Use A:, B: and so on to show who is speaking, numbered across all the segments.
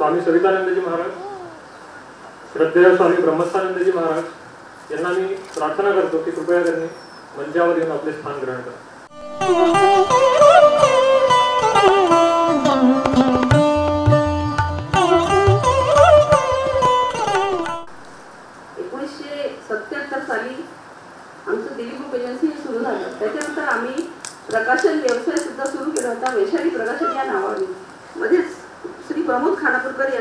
A: स्वामी सवितानंदजी महाराज, श्रद्धेय स्वामी ब्रह्मस्थानंदजी महाराज यांना मी प्रार्थना करतो की कृपया त्यांनी मंचावर येऊन आपले स्थान ग्रहण करा.
B: आमचं दिलीप बुक एजन्सी सुरू झालं. त्याच्यानंतर आम्ही प्रकाशन व्यवसाय सुद्धा सुरू केला होता, वैशाली प्रकाशन या नावाने. मध्येच श्री प्रमोद खानापूरकर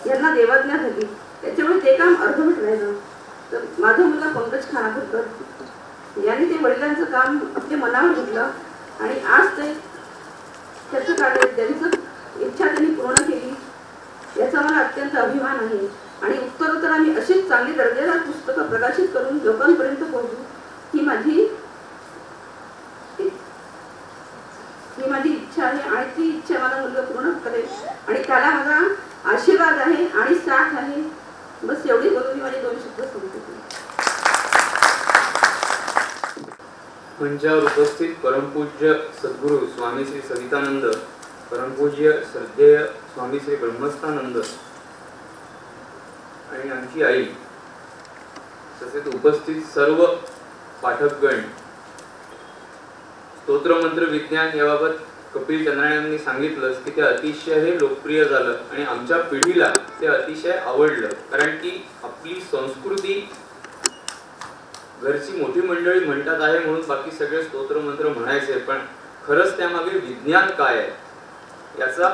B: यांना देवाज्ञा झाली, त्याच्यामुळे ते काम अर्धवट राहिलं. तर माझा मुलगा पंकज खानापूरकर यांनी ते वडिलांचं काम आपल्या मनावर घेतलं आणि आज ते त्याचं कार्य त्यांचं इच्छा त्यांनी पूर्ण केली, याचा मला अत्यंत अभिमान आहे. आणि उत्तरोत्तर आम्ही अशीच चांगली दर्जेदार पुस्तकं प्रकाशित करून लोकांपर्यंत पोहोचू ही माझी इच्छा आहे आणि ती इच्छा मला मुलगा पूर्ण करेल आणि त्याला माझा आशीर्वाद आहे आणि साथ आहे. बस एवढी बोलून मी माझे 2 शब्द सांगते.
C: मंचावर उपस्थित परमपूज्य सद्गुरू स्वामी श्री सवितानंद, परमपूज्य श्रद्धेय स्वामी श्री ब्रह्मस्थानंद आणि आमची आई, तसेच उपस्थित सर्व पाठकगण, स्तोत्रमंत्र विज्ञान याबाबत कपिल चंद्रायांनी सांगितलं की ते अतिशय हे लोकप्रिय झालं आणि आमच्या पिढीला ते अतिशय आवडलं. कारण की आपली संस्कृती घरची मोठी मंडळी म्हणतात आहे म्हणून बाकी सगळे स्तोत्रमंत्र म्हणायचे, पण खरंच त्यामागे विज्ञान काय आहे याचा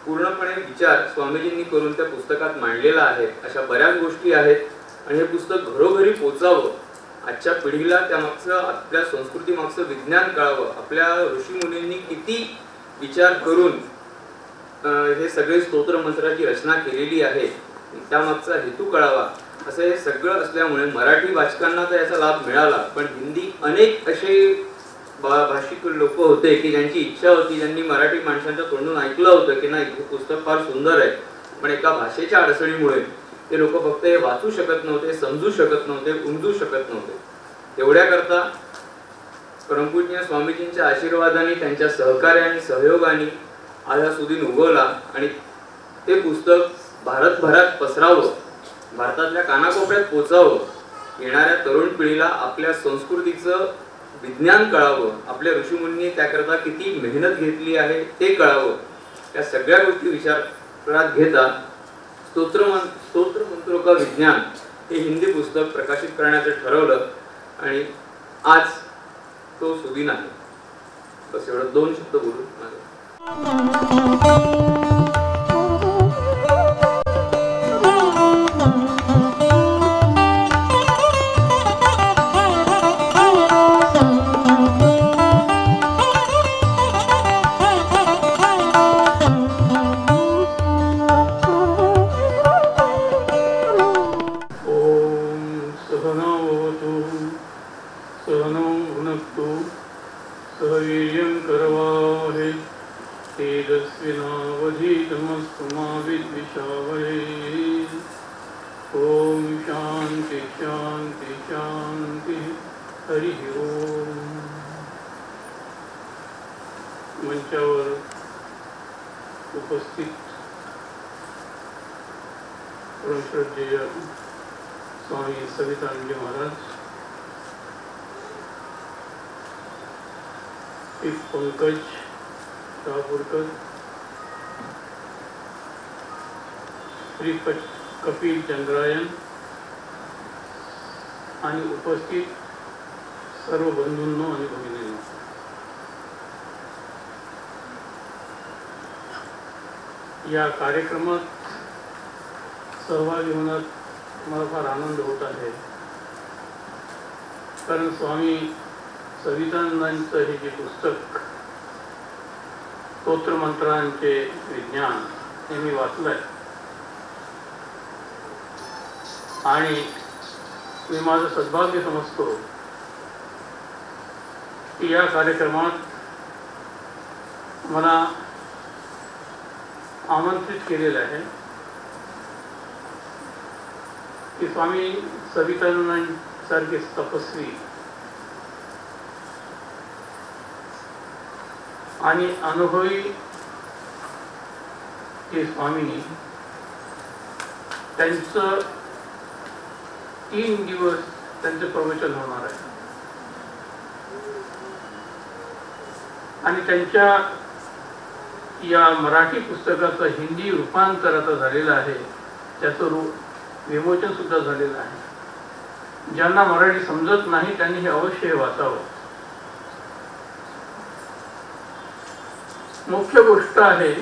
C: पूर्णपणे विचार स्वामीजींनी करून त्या पुस्तकात मांडलेला आहे. अशा बऱ्याच गोष्टी आहेत आणि हे पुस्तक घरोघरी पोचावं, आजच्या पिढीला त्यामागचं आपल्या संस्कृतीमागचं विज्ञान कळावं, आपल्या ऋषीमुनींनी किती विचार करून हे सगळे स्तोत्रमंत्राची रचना केलेली आहे त्यामागचा हेतू कळावा, असं हे सगळं असल्यामुळे मराठी वाचकांना तर याचा लाभ मिळाला. पण हिंदी अनेक असे भाषिक लोक होते की ज्यांची इच्छा होती, ज्यांनी मराठी माणसांच्या तोंडून ऐकलं होतं की नाही हे पुस्तक फार सुंदर आहे, पण एका भाषेच्या अडचणीमुळे ते लोक फक्त हे वाचू शकत नव्हते, समजू शकत नव्हते, उमजू शकत नव्हते. तेवढ्याकरता परमपूज्य स्वामीजींच्या आशीर्वादाने, त्यांच्या सहकार्याने, सहयोगाने आज हा सुदीन उगवला आणि ते पुस्तक भारतभरात पसरावं, भारतातल्या कानाकोपऱ्यात पोचावं, येणाऱ्या तरुण पिढीला आपल्या संस्कृतीचं विज्ञान कळावं, आपल्या ऋषीमुनींनी त्याकरता किती मेहनत घेतली आहे ते कळावं. त्या सगळ्या गोष्टी विचारात घेता स्तोत्रमंत्रों का विज्ञान हे हिंदी पुस्तक प्रकाशित करण्याचं ठरवलं आणि आज तो सुदीन आहे. बस एवढं 2 शब्द बोलून
D: ओम शांति शांति शांति. हरि ओम. मंचावर उपस्थित परमश्रद्धेय स्वामी सवितानंद महाराज, श्री पंकज खानापूरकर, श्री कपिल चंद्रायन आणि उपस्थित सर्व बंधूंनो आणि भगिनींनो, या कार्यक्रमात सहभागी होण्यात मला फार आनंद होत आहे. कारण स्वामी सवितानंदांचं हे जे पुस्तक स्तोत्रमंत्रांचे विज्ञान हे मी वाचलंय आणि मी माझं सद्भाग्य समजतो की या कार्यक्रमात मला आमंत्रित केलेलं आहे की स्वामी सवितानंदांसारखे तपस्वी आणि अनुभवी हे स्वामी त्यांचं 3 दिवस त्यांचं प्रवचन होणार आहे आणि त्यांच्या या मराठी पुस्तकाचं हिंदी रूपांतर आता झालेलं आहे, त्याचं विमोचन सुद्धा झालेलं आहे. ज्यांना मराठी समजत नाही त्यांनी हे अवश्य वाचावं. मुख्य गोष्ट आहे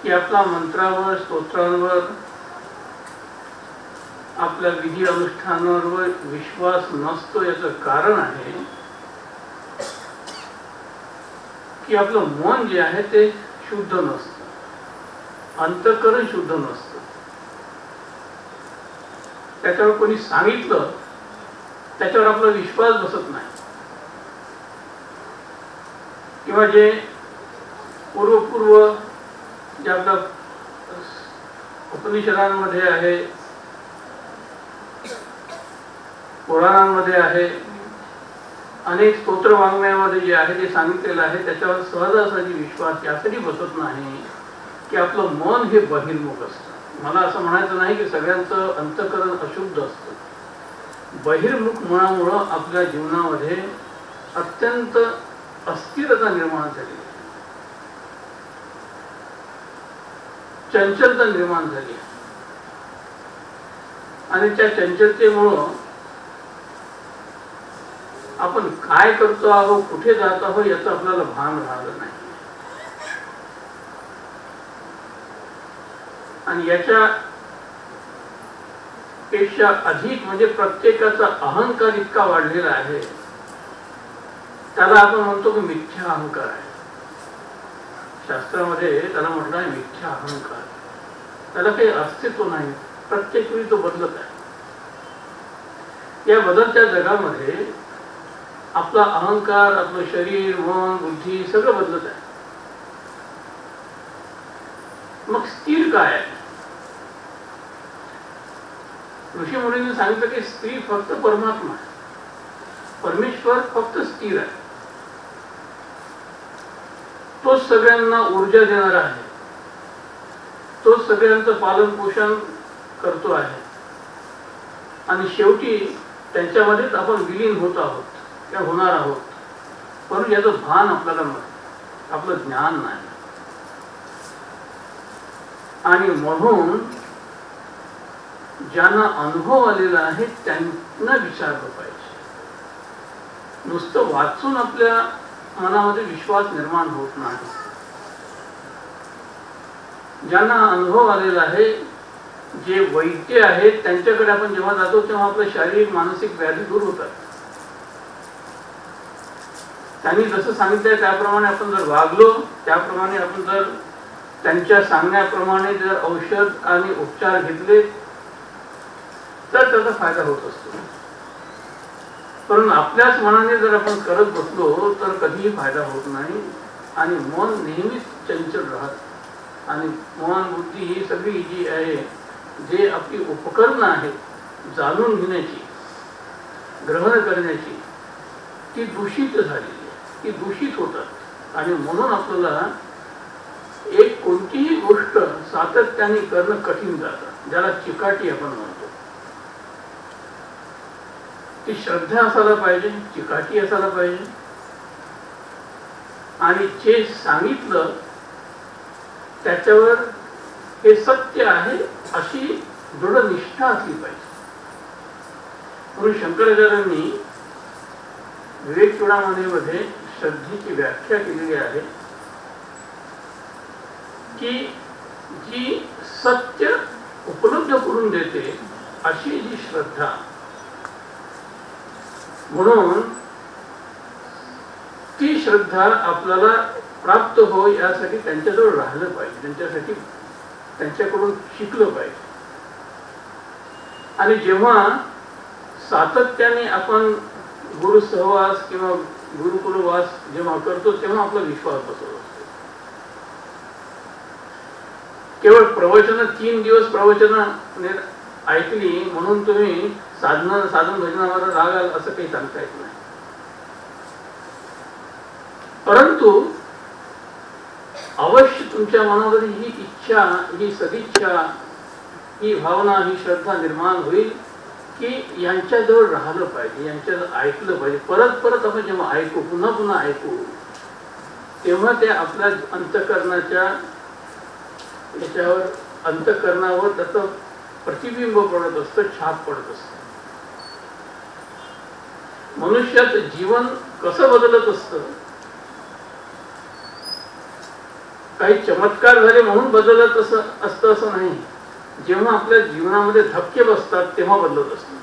D: की आपला मंत्रावर, स्तोत्रांवर, आपल्या विधी अनुष्ठानावर विश्वास नसतो. याचं कारण आहे की आपलं मन जे आहे ते शुद्ध नसतं, अंतःकरण शुद्ध नसतं. त्याच्यावर कोणी सांगितलं त्याच्यावर आपला विश्वास बसत नाही, किंवा जे पूर्व जे आपल्या उपनिषदांमध्ये आहे, पुराणांमध्ये आहे, अनेक स्तोत्र वाङ्मयामध्ये जे आहे ते सांगितलेलं आहे त्याच्यावर सहजासहजी विश्वास यासाठी बसत नाही की आपलं मन हे बहिर्मुख असतं. मला असं म्हणायचं नाही की सगळ्यांचं अंतःकरण अशुद्ध असतं. बहिर्मुख मनामुळं आपल्या जीवनामध्ये अत्यंत अस्थिरता निर्माण झाली, चंचलता निर्माण झाली आणि त्या चंचलतेमुळं आपण काय करतो आहोत, कुठे जात आहोत याचं आपल्याला भान राहिलं नाही. आणि याच्या पेक्षा अधिक म्हणजे प्रत्येकाचा अहंकार इतका वाढलेला आहे, त्याला आपण म्हणतो की मिथ्या अहंकार आहे. शास्त्रामध्ये त्याला म्हटलं आहे मिथ्या अहंकार. त्याला काही अस्तित्व नाही, प्रत्येक वेळी तो बदलत आहे. या बदलत्या जगामध्ये आपला अहंकार, आपलं शरीर, मन, बुद्धी सगळं बदलत आहे. मग स्थिर काय आहे? ऋषी मुनींनी सांगितलं की स्त्री फक्त परमात्मा आहे, परमेश्वर फक्त स्थिर आहे. तोच सगळ्यांना ऊर्जा देणारा आहे, तोच सगळ्यांचं पालन पोषण करतो आहे आणि शेवटी त्यांच्यामध्येच आपण विलीन होत आहोत, त्या होणार आहोत. परंतु याचं भान आपल्याला आपलं ज्ञान नाही. आणि म्हणून ज्यांना अनुभव आलेला आहे त्यांना विचारलं पाहिजे. नुसतं वाचून आपल्या मनामध्ये विश्वास निर्माण होत नाही. ज्यांना अनुभव आलेला आहे, जे वैद्य आहेत त्यांच्याकडे आपण जेव्हा जातो तेव्हा आपलं शारीरिक मानसिक व्याधी दूर होतात. त्यांनी जसं सांगितलंय त्याप्रमाणे आपण जर वागलो, त्याप्रमाणे आपण जर त्यांच्या सांगण्याप्रमाणे जर औषध आणि उपचार घेतले तर त्याचा फायदा होत असतो. पण आपल्याच मनाने जर आपण करत बसलो तर कधीही फायदा होत नाही आणि मन नेहमीच चंचल राहत. आणि मन, बुद्धी ही सगळी जी आहे, जे आपली उपकरणं आहेत जाणून घेण्याची, ग्रहण करण्याची, ती दूषित झालेली आहे, ती दूषित होतात. आणि म्हणून आपल्याला एक कोणतीही गोष्ट सातत्याने करणं कठीण जातं, ज्याला चिकाटी आपण म्हणतो. ती श्रद्धा असायला पाहिजे, चिकाटी असायला पाहिजे आणि जे सांगितलं त्याच्यावर हे सत्य आहे अशी दृढ निष्ठा असली पाहिजे. म्हणून शंकराचार्यांनी विवेक चूडामणीमध्ये श्रद्धेची व्याख्या केलेली आहे की जी सत्य उपलब्ध करून देते अशी जी श्रद्धा. म्हणून ती श्रद्धा आपल्याला प्राप्त हो यासाठी त्यांच्याजवळ राहिलं पाहिजे, त्यांच्यासाठी त्यांच्याकडून शिकलं पाहिजे. आणि जेव्हा सातत्याने आपण गुरु सहवास किंवा गुरुकुलवास जेव्हा करतो तेव्हा आपला विश्वास बसत असतो. केवळ प्रवचन 3 दिवस प्रवचन ऐकली म्हणून तुम्ही साधन भजनावर रागाल असं काही सांगता येत नाही. परंतु अवश्य तुमच्या मनामध्ये ही इच्छा, ही सदिच्छा, ही भावना, ही श्रद्धा निर्माण होईल की यांच्याजवळ राहिलं पाहिजे, यांच्याजवळ ऐकलं पाहिजे. परत परत आपण जेव्हा ऐकू, पुन्हा पुन्हा ऐकू, तेव्हा ते आपल्या अंतःकरणाच्या याच्यावर, अंतःकरणावर त्याचं प्रतिबिंब पडत असतं, छाप पडत असतं. मनुष्याचं जीवन कसं बदलत असतं, काही चमत्कार झाले म्हणून बदलत असतं असं नाही. जेव्हा आपल्या जीवनामध्ये धक्के बसतात तेव्हा बदलत असतं.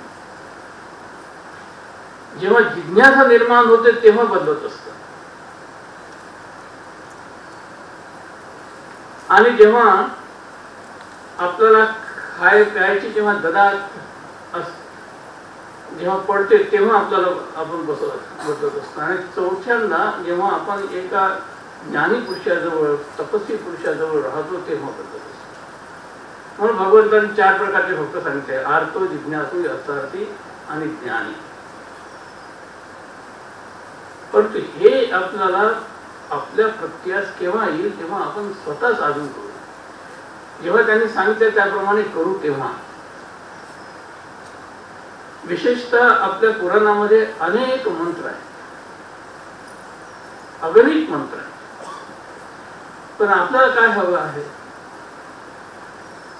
D: जेव्हा जिज्ञासा निर्माण होते तेव्हा बदलत असतं. आणि जेव्हा आपल्याला प्यायची जेव्हा ददात जेव्हा पडते तेव्हा आपल्याला आपण बदलत असतो. आणि चौथ्यांदा जेव्हा आपण एका ज्ञानी पुरुषाजवळ, तपस्वी पुरुषाजवळ राहतो तेव्हा बदलत असतो. म्हणून भगवंतांनी 4 प्रकारचे भक्त सांगितले: आर्तो, जिज्ञासू, अर्थार्थी आणि ज्ञानी. परंतु हे आपल्याला आपल्या प्रत्यास केव्हा येईल, तेव्हा आपण स्वतः साधन करू. जेव्हा त्यांनी सांगितले त्याप्रमाणे करू तेव्हा. विशेषतः आपल्या पुराणामध्ये अनेक मंत्र आहेत, अगणित मंत्र आहेत. पण आपल्याला काय हवं आहे?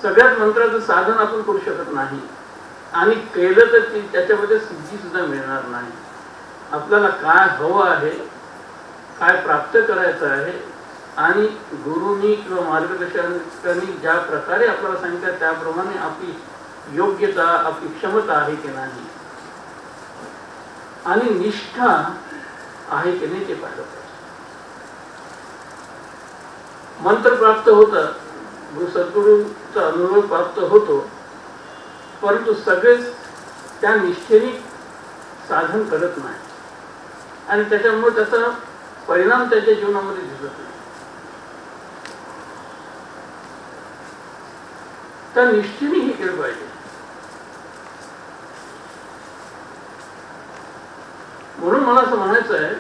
D: सगळ्याच मंत्राचं साधन आपण करू शकत नाही, आणि केलं तर त्याच्यामध्ये सिद्धी सुद्धा मिळणार नाही. आपल्याला काय हवं आहे, काय प्राप्त करायचं आहे, आणि गुरुनी किंवा मार्गदर्शकांनी ज्या प्रकारे आपल्याला सांगितलं त्याप्रमाणे आपली योग्यता, आपली क्षमता आहे की नाही, आणि निष्ठा आहे की नाही ते पाहिलं पाहिजे. मंत्र प्राप्त होतं, सद्गुरूचा अनुभव प्राप्त होतो, परंतु सगळेच त्या निष्ठेने साधन करत नाही, आणि त्याच्यामुळे त्याचा परिणाम त्याच्या जीवनामध्ये दिसत नाही. त्या निष्ठेने हे केलं पाहिजे. म्हणून मला असं म्हणायचं आहे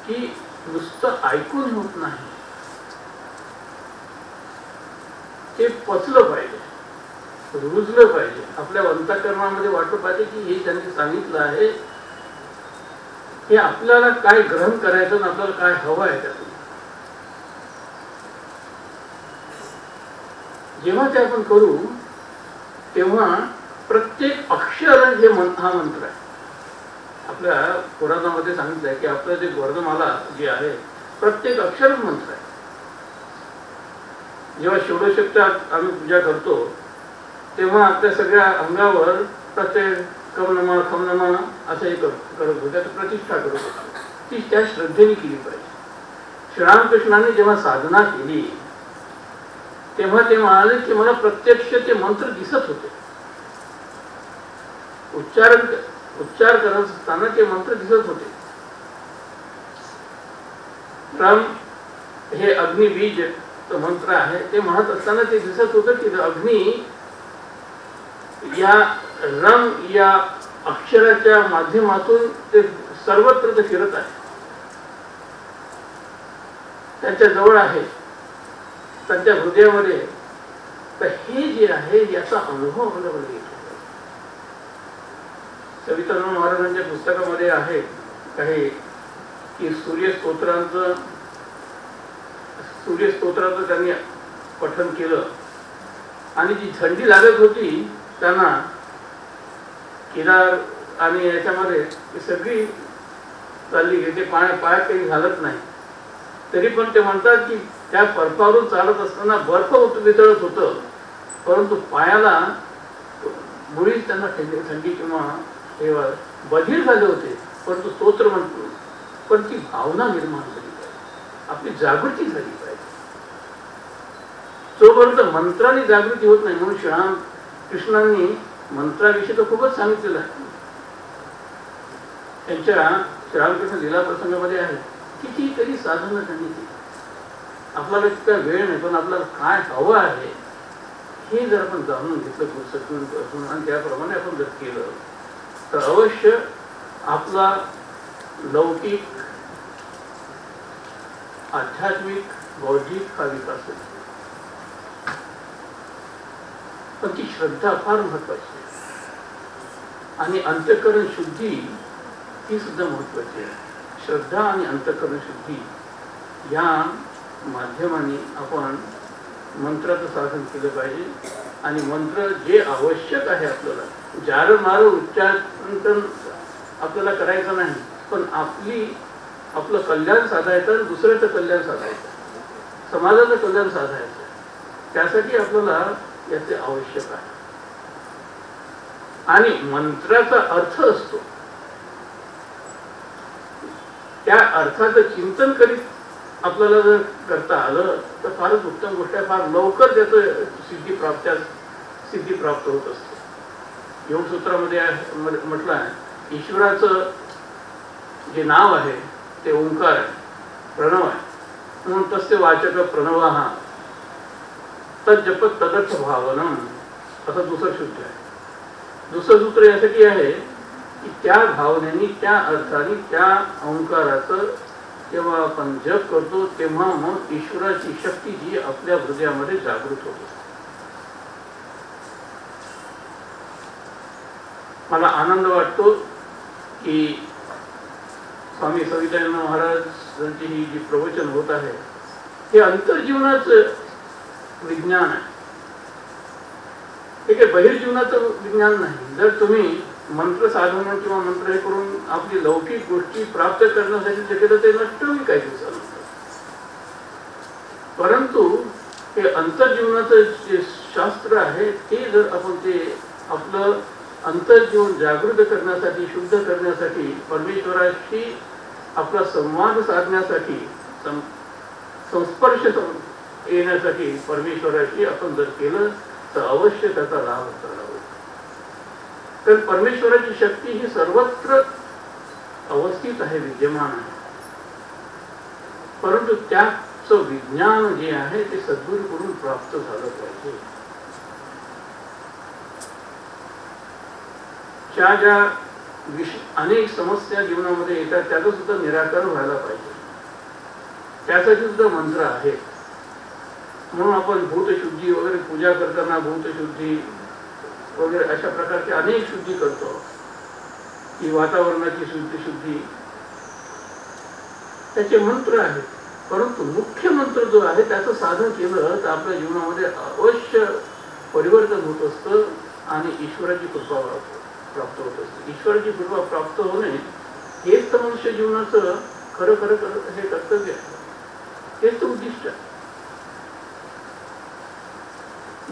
D: की नुसतं ऐकून होत नाही, ते पचलं पाहिजे, रुजलं पाहिजे, आपल्या अंतःकरणामध्ये वाटलं पाहिजे की हे त्यांनी सांगितलं आहे, हे आपल्याला काय ग्रहण करायचं आणि आपल्याला काय हवं आहे त्यातून. जेव्हा ते आपण करू तेव्हा प्रत्येक अक्षर हे हा मंत्र आहे. आपल्या पुराणामध्ये सांगितलंय की आपलं जे वर्णमाला जी आहे प्रत्येक अक्षर मंत्र आहे. जेव्हा षोडशोपचार आम्ही पूजा करतो तेव्हा आपल्या सगळ्या अंगावर प्रत्येक कम नमा खम नमा असं हे करत होतो, त्याची प्रतिष्ठा करत होतो. ती त्या श्रद्धेने केली पाहिजे. श्रीरामकृष्णाने जेव्हा साधना केली तेव्हा ते म्हणाले की मला प्रत्यक्ष ते मंत्र दिसत होते. उच्चार करत असताना ते मंत्र दिसत होते. राम हे अग्निबीज मंत्र आहे ते म्हणत असताना ते दिसत होतं की अग्नी या रम या अक्षराच्या माध्यमातून ते सर्वत्र ते फिरत आहे, त्यांच्या जवळ आहे, त्यांच्या हृदयामध्ये. तर हे जे आहे याचा अनुभव आपल्याला येतो. सवितानंद महाराजांच्या पुस्तकामध्ये आहे काही की सूर्यस्तोत्राचं त्यांनी पठन केलं, आणि जी थंडी लागत होती त्यांना केदार आणि याच्यामध्ये सगळी चालली गेली. ते पायात काही घालत नाही, तरी पण ते म्हणतात की त्या बर्फावरून चालत असताना बर्फ वितळत होतं, परंतु पायाला मुळीच त्यांना थंडी किंवा हे बधीर झाले होते. परंतु स्तोत्र म्हणतो, पण ती भावना निर्माण झाली पाहिजे, आपली जागृती झाली पाहिजे. जोपर्यंत मंत्राने जागृती होत नाही. म्हणून श्रीरामकृष्णांनी मंत्राविषयी तर खूपच सांगितलेलं आहे. त्यांच्या श्रीरामकृष्ण लीला प्रसंगामध्ये आहे कितीतरी साधनं त्यांनी केली. आपल्याला इतका वेळ नाही, पण आपल्याला काय हवं आहे हे जर आपण जाणून घेतलं सत्पून आणि त्याप्रमाणे आपण जर केलं तर अवश्य आपला लौकिक, आध्यात्मिक बौद्धिक हा विकास होतो. पण ती श्रद्धा फार महत्वाची आहे आणि अंतःकरण शुद्धी ही सुद्धा महत्वाची आहे. श्रद्धा आणि अंतःकरण शुद्धी या माध्यमाने आपण मंत्राचं साधन केलं पाहिजे आणि मंत्र जे आवश्यक आहे आपल्याला जार मार उच्चाटन आपल्याला करायचं नाही, पण आपलं कल्याण साधायचं आणि दुसऱ्याचं कल्याण साधायचं, समाजाचं कल्याण साधायचं, त्यासाठी आपल्याला याचे आवश्यक आहे. आणि मंत्राचा अर्थ असतो त्या अर्थाचं चिंतन करीत आपल्याला जर करता आलं तर फारच उत्तम गोष्ट आहे. फार लवकर त्याचं सिद्धी प्राप्त होत असते. योगसूत्रामध्ये म्हटलं आहे ईश्वराचं जे नाव आहे ते ओंकार आहे, प्रणव आहे, म्हणून तस्य वाचक प्रणवः तज्जपत तदर्थ भावनम असं दुसरं सूत्र आहे. दुसरं सूत्र यासाठी आहे की त्या भावनेनी त्या अर्थाने त्या ओंकाराचं जेव्हा आपण जप करतो तेव्हा मग ईश्वराची शक्ती जी आपल्या हृदयामध्ये जागृत होते. मला आनंद वाटतो की स्वामी सवितानंद महाराजांची ही जी प्रवचन होत आहे हे अंतर्जीवनाचं विज्ञान आहे, हे काही बहिर्जीवनाचं विज्ञान नाही. जर तुम्ही मंत्र साधन किंवा मंत्र हे करून आपली लौकिक गोष्टी प्राप्त करण्यासाठी जे केलं ते नष्ट होईल काही दिवसानंतर, परंतु हे अंतर्जीवनाचं जे शास्त्र आहे ते जर आपण ते आपलं अंतर्जीवन जागृत करण्यासाठी शुद्ध करण्यासाठी परमेश्वराशी आपला संवाद साधण्यासाठी संस्पर्श येण्यासाठी परमेश्वराशी आपण जर केलं तर अवश्य त्याचा लाभ करावा. कारण परमेश्वराची शक्ती ही सर्वत्र अवस्थित आहे, विद्यमान आहे, परंतु त्याचं विज्ञान जे आहे ते सद्गुरूकडून प्राप्त झालं पाहिजे. ज्या अनेक समस्या जीवनामध्ये येतात त्याचं सुद्धा निराकरण व्हायला पाहिजे, त्यासाठी सुद्धा मंत्र आहेत. म्हणून आपण भूतशुद्धी वगैरे पूजा करताना भूतशुद्धी वगैरे अशा प्रकारचे अनेक शुद्धी करतो, की वातावरणाची शुद्धी त्याचे मंत्र आहेत. परंतु मुख्य मंत्र जो आहे त्याचं साधन केलं तर आपल्या जीवनामध्ये अवश्य परिवर्तन होत असतं आणि ईश्वराची कृपा प्राप्त होत असते. ईश्वराची कृपा प्राप्त होणे हेच तर मनुष्य जीवनाचं खरं हे कर्तव्य आहे, हेच तर उद्दिष्ट आहे.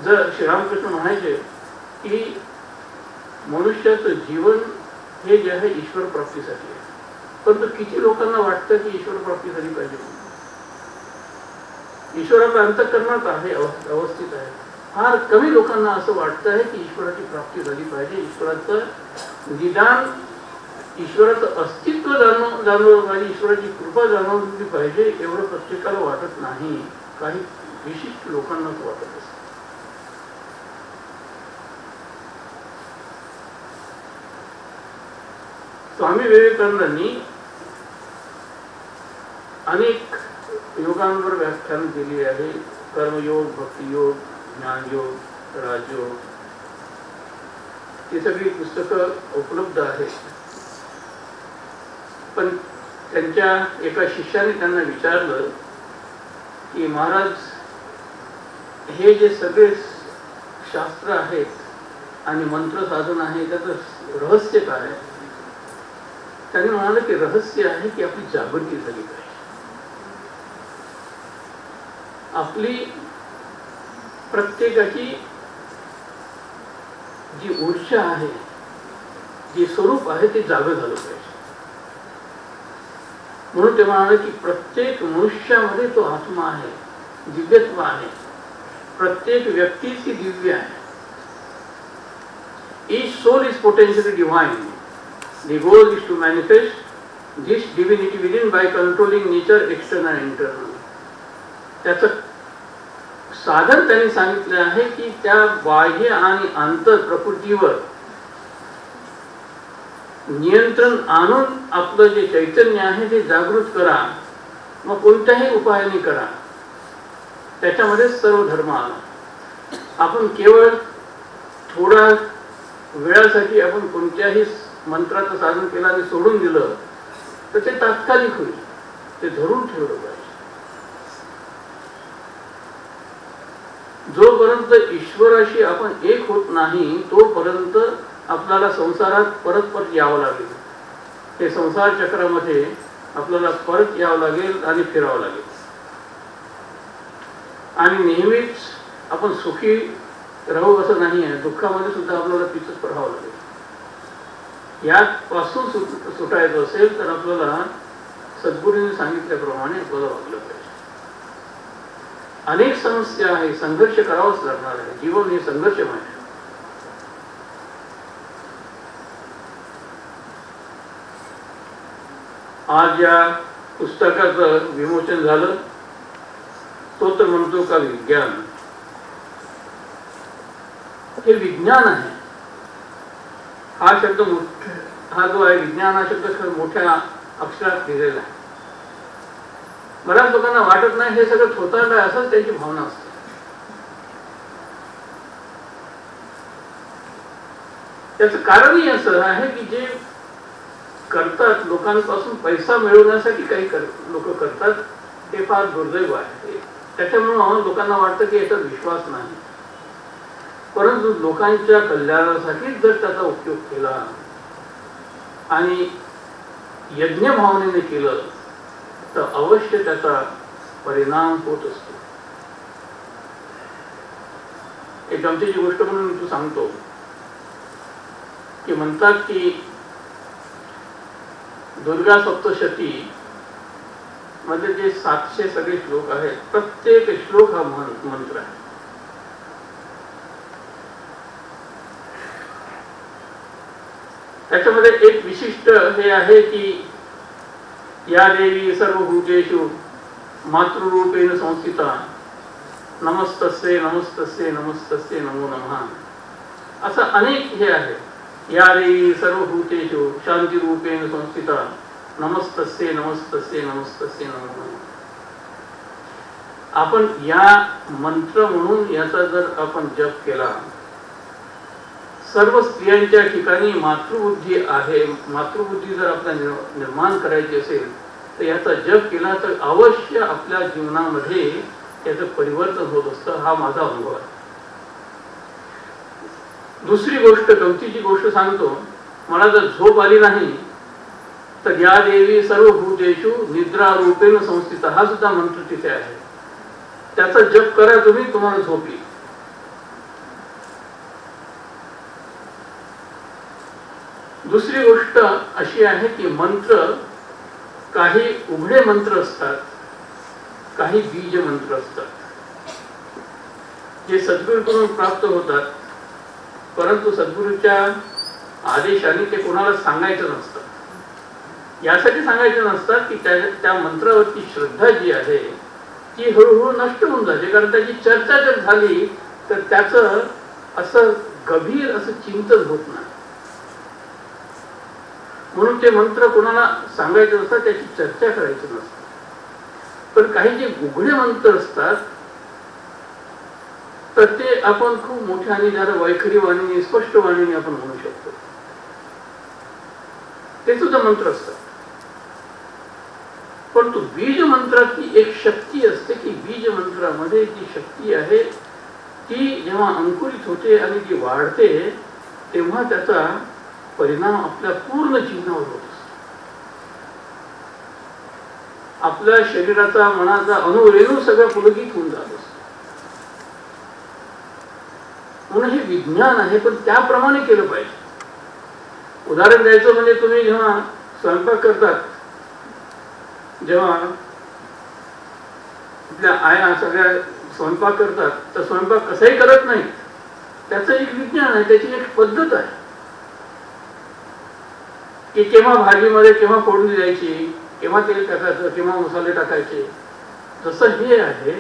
D: जर श्रीरामकृष्ण म्हणायचे की मनुष्याचं जीवन हे जे आहे ईश्वर प्राप्तीसाठी आहे, परंतु किती लोकांना वाटतं की ईश्वर प्राप्ती झाली पाहिजे. ईश्वराचा अंतःकरणात आहे, अवस्थित आहे. फार कमी लोकांना असं वाटतं आहे की ईश्वराची प्राप्ती झाली पाहिजे, ईश्वराचं निदान, ईश्वराचं अस्तित्व जाणवलं पाहिजे, ईश्वराची कृपा जाणवली पाहिजे एवढं प्रत्येकाला वाटत नाही, काही विशिष्ट लोकांनाच वाटत असतं. स्वामी विवेकानंदांनी अनेक योगांवर व्याख्यान केली आहे. कर्मयोग, भक्तियोग, ज्ञानयोग, राजयोग, ही सगळी पुस्तकं उपलब्ध आहेत. पण त्यांच्या एका शिष्याने त्यांना विचारलं की महाराज हे जे सगळे शास्त्र आहेत आणि मंत्र साधन आहे त्याचं रहस्य काय? त्यांनी म्हणाले की रहस्य आहे की आपली जागृती झाली पाहिजे. आपली प्रत्येकाची जी ऊर्जा आहे, जे स्वरूप आहे ते जागं झालं पाहिजे. म्हणून ते म्हणाले की प्रत्येक मनुष्यामध्ये तो आत्मा आहे, दिव्यत्व आहे, प्रत्येक व्यक्तीची दिव्य आहे. Each soul is potentially divine. The goal is to manifest this divinity within by controlling nature external and internal. त्याचं साधन त्यांनी सांगितले आहे की त्या बाह्य आणि आंतर प्रकृतीवर नियंत्रण आणून आपलं जे चैतन्य आहे ते जागृत करा. मग कोणत्याही उपायाने करा, त्याच्यामध्ये सर्व धर्म आला. आपण केवळ थोडा वेळासाठी आपण कोणत्याही मंत्राचं साधन केलं आणि सोडून दिलं तर ते तात्कालिक होईल. ते धरून ठेवलं पाहिजे. जोपर्यंत ईश्वराशी आपण एक होत नाही तोपर्यंत आपल्याला संसारात परत परत यावं लागेल. हे संसार चक्रामध्ये आपल्याला परत यावं लागेल आणि फिरावं लागेल. आणि नेहमीच आपण सुखी राहू असं नाही आहे. दुःखामध्ये सुद्धा आपल्याला तिथंच राहावं लागेल. यापासून सुटायचं असेल तर आपल्याला सद्गुरूंनी सांगितल्याप्रमाणे आपल्याला वागलं पाहिजे. अनेक समस्या आहे, संघर्ष करावाच लागणार आहे. जीवन हे संघर्षमय आहे. आज या पुस्तकाचं विमोचन झालं. तो तर म्हणतो का विज्ञान हे विज्ञान आहे. हा शब्द हा जो आहे विज्ञान हा शब्द मोठ्या अक्षरात लिहिलेला आहे. बऱ्याच लोकांना वाटत नाही हे सगळं थोतांड आहे असंच त्यांची भावना असते. त्याचं कारणही असं आहे की जे करतात लोकांपासून पैसा मिळवण्यासाठी काही लोक करतात ते फार दुर्दैव आहे. त्याच्यामुळं लोकांना वाटतं की याचा विश्वास नाही. परंतु लोकांच्या कल्याणासाठी जर त्याचा उपयोग केला आणि यज्ञ भावनेने केलं तर अवश्य त्याचा परिणाम होत असतो. एक गमतीची गोष्ट म्हणून मी तू सांगतो की म्हणतात की दुर्गा सप्तशती मध्ये जे 700 सगळे श्लोक आहेत प्रत्येक श्लोक हा मंत्र आहे. त्याच्यामध्ये एक विशिष्ट हे आहे की या देवी सर्वभूतेषु मातृरूपेण संस्थिता नमस्तस्ये नमस्तस्ये नमस्तस्ये नमो नमः. असं अनेक हे आहे. या देवी सर्वभूतेषु शांतिरूपेण संस्थिता नमस्तस्ये नमस्तस्ये नमस्तस्ये नमो नमः. आपण या मंत्र म्हणून याचा जर आपण जप केला, सर्व स्त्रियांच्या ठिकाणी मातृबुद्धी आहे. मातृबुद्धी जर आपल्याला निर्माण करायची असेल तर याचा जप केला तर अवश्य आपल्या जीवनामध्ये याचं परिवर्तन होत असतं. हा माझा अनुभव आहे. दुसरी गोष्ट गमतीची गोष्ट सांगतो. मला जर झोप आली नाही तर या देवी सर्वभूतेषु निद्रा रूपेण संस्थिता हा सुद्धा मंत्र तिथे आहे. त्याचा जप करा तुम्ही, तुम्हाला झोप येईल. दुसरी गोष्ट अशी आहे की मंत्र काही उघडे मंत्र असतात, काही बीज मंत्र असतात जे सद्गुरूकडून प्राप्त होतात. परंतु सद्गुरूच्या आदेशाने ते कोणाला सांगायचं नसतं. यासाठी सांगायचं नसतात की त्या मंत्रावरती श्रद्धा जी आहे ती हळूहळू नष्ट होऊन जाते. कारण त्याची चर्चा जर झाली तर त्याचं असं गंभीर असं चिंतन होत नाही. म्हणून ते मंत्र कोणाला सांगायचे नसतात, त्याची चर्चा करायची नसते. पण काही जे उघडे मंत्र असतात तर ते आपण खूप मोठ्याने ज्याला वैखरी वाणीने स्पष्ट वाणीने आपण म्हणू शकतो. ते सुद्धा मंत्र असतात. परंतु बीज मंत्राची एक शक्ती असते की बीज मंत्रामध्ये जी शक्ती आहे ती जेव्हा अंकुरित होते आणि ती वाढते तेव्हा त्याचा परिणाम आपल्या पूर्ण जीवनावर होत असतो. आपल्या शरीराचा मनाचा अनुरेणू सगळं पुलकित होऊन जात असतो. म्हणून हे विज्ञान आहे, पण त्याप्रमाणे केलं पाहिजे. उदाहरण द्यायचं म्हणजे तुम्ही जेव्हा स्वयंपाक करतात, जेव्हा आपल्या आया सगळ्या स्वयंपाक करतात तर स्वयंपाक कसाही करत नाही. त्याचं एक विज्ञान आहे, त्याची एक पद्धत आहे की केव्हा भाजीमध्ये केव्हा फोडणी द्यायची, केव्हा तेल टाकायचं, केव्हा मसाले टाकायचे. जसं हे आहे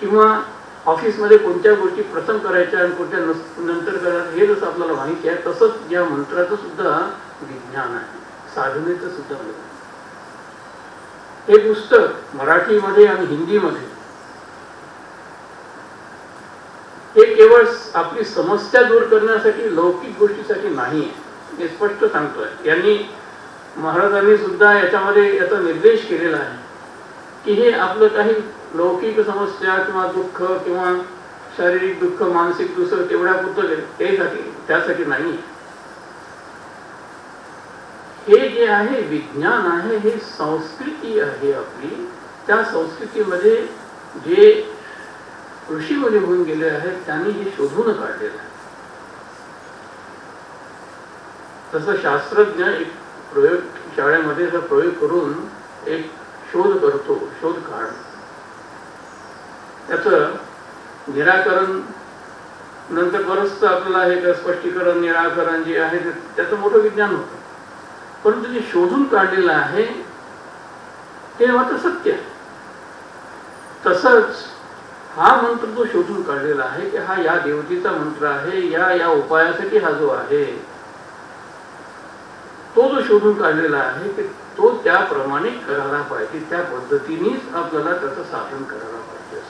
D: किंवा ऑफिसमध्ये कोणत्या गोष्टी प्रथम करायच्या आणि कोणत्या नंतर करायच्या हे जसं आपल्याला माहिती आहे तसंच या मंत्राचं सुद्धा विज्ञान आहे, साधनेचं सुद्धा विज्ञान. हे पुस्तक मराठीमध्ये आणि हिंदीमध्ये केवळ आपली समस्या दूर करण्यासाठी, लौकिक गोष्टीसाठी नाही, हे स्पष्ट सांगतोय. यांनी महाराजांनी सुद्धा याच्यामध्ये याचा निर्देश केलेला आहे की हे आपलं काही लौकिक समस्या किंवा दुःख किंवा शारीरिक दुःख, मानसिक दुःख तेवढ्या पुरतं त्यासाठी नाही. हे जे आहे विज्ञान आहे, हे संस्कृती आहे आपली. त्या संस्कृतीमध्ये जे ऋषीमुनी होऊन गेले आहेत त्यांनी हे शोधून काढलेलं आहे. तसं शास्त्रज्ञ एक प्रयोग शाळेमध्ये प्रयोग करून एक शोध करतो, शोध काढ, त्याचं निराकरण नंतर बरंच आपल्याला हे स्पष्टीकरण, निराकरण जे आहे त्याचं मोठं विज्ञान होतं. परंतु जे शोधून काढलेलं आहे ते मात्र सत्य आहे. तसंच हा मंत्र जो शोधून काढलेला आहे की हा या देवतेचा मंत्र आहे, या उपायासाठी हा जो आहे तो जो शोधून काढलेला आहे की तो त्याप्रमाणे करायला पाहिजे, त्या पद्धतीनेच आपल्याला त्याचं साधन करायला पाहिजे.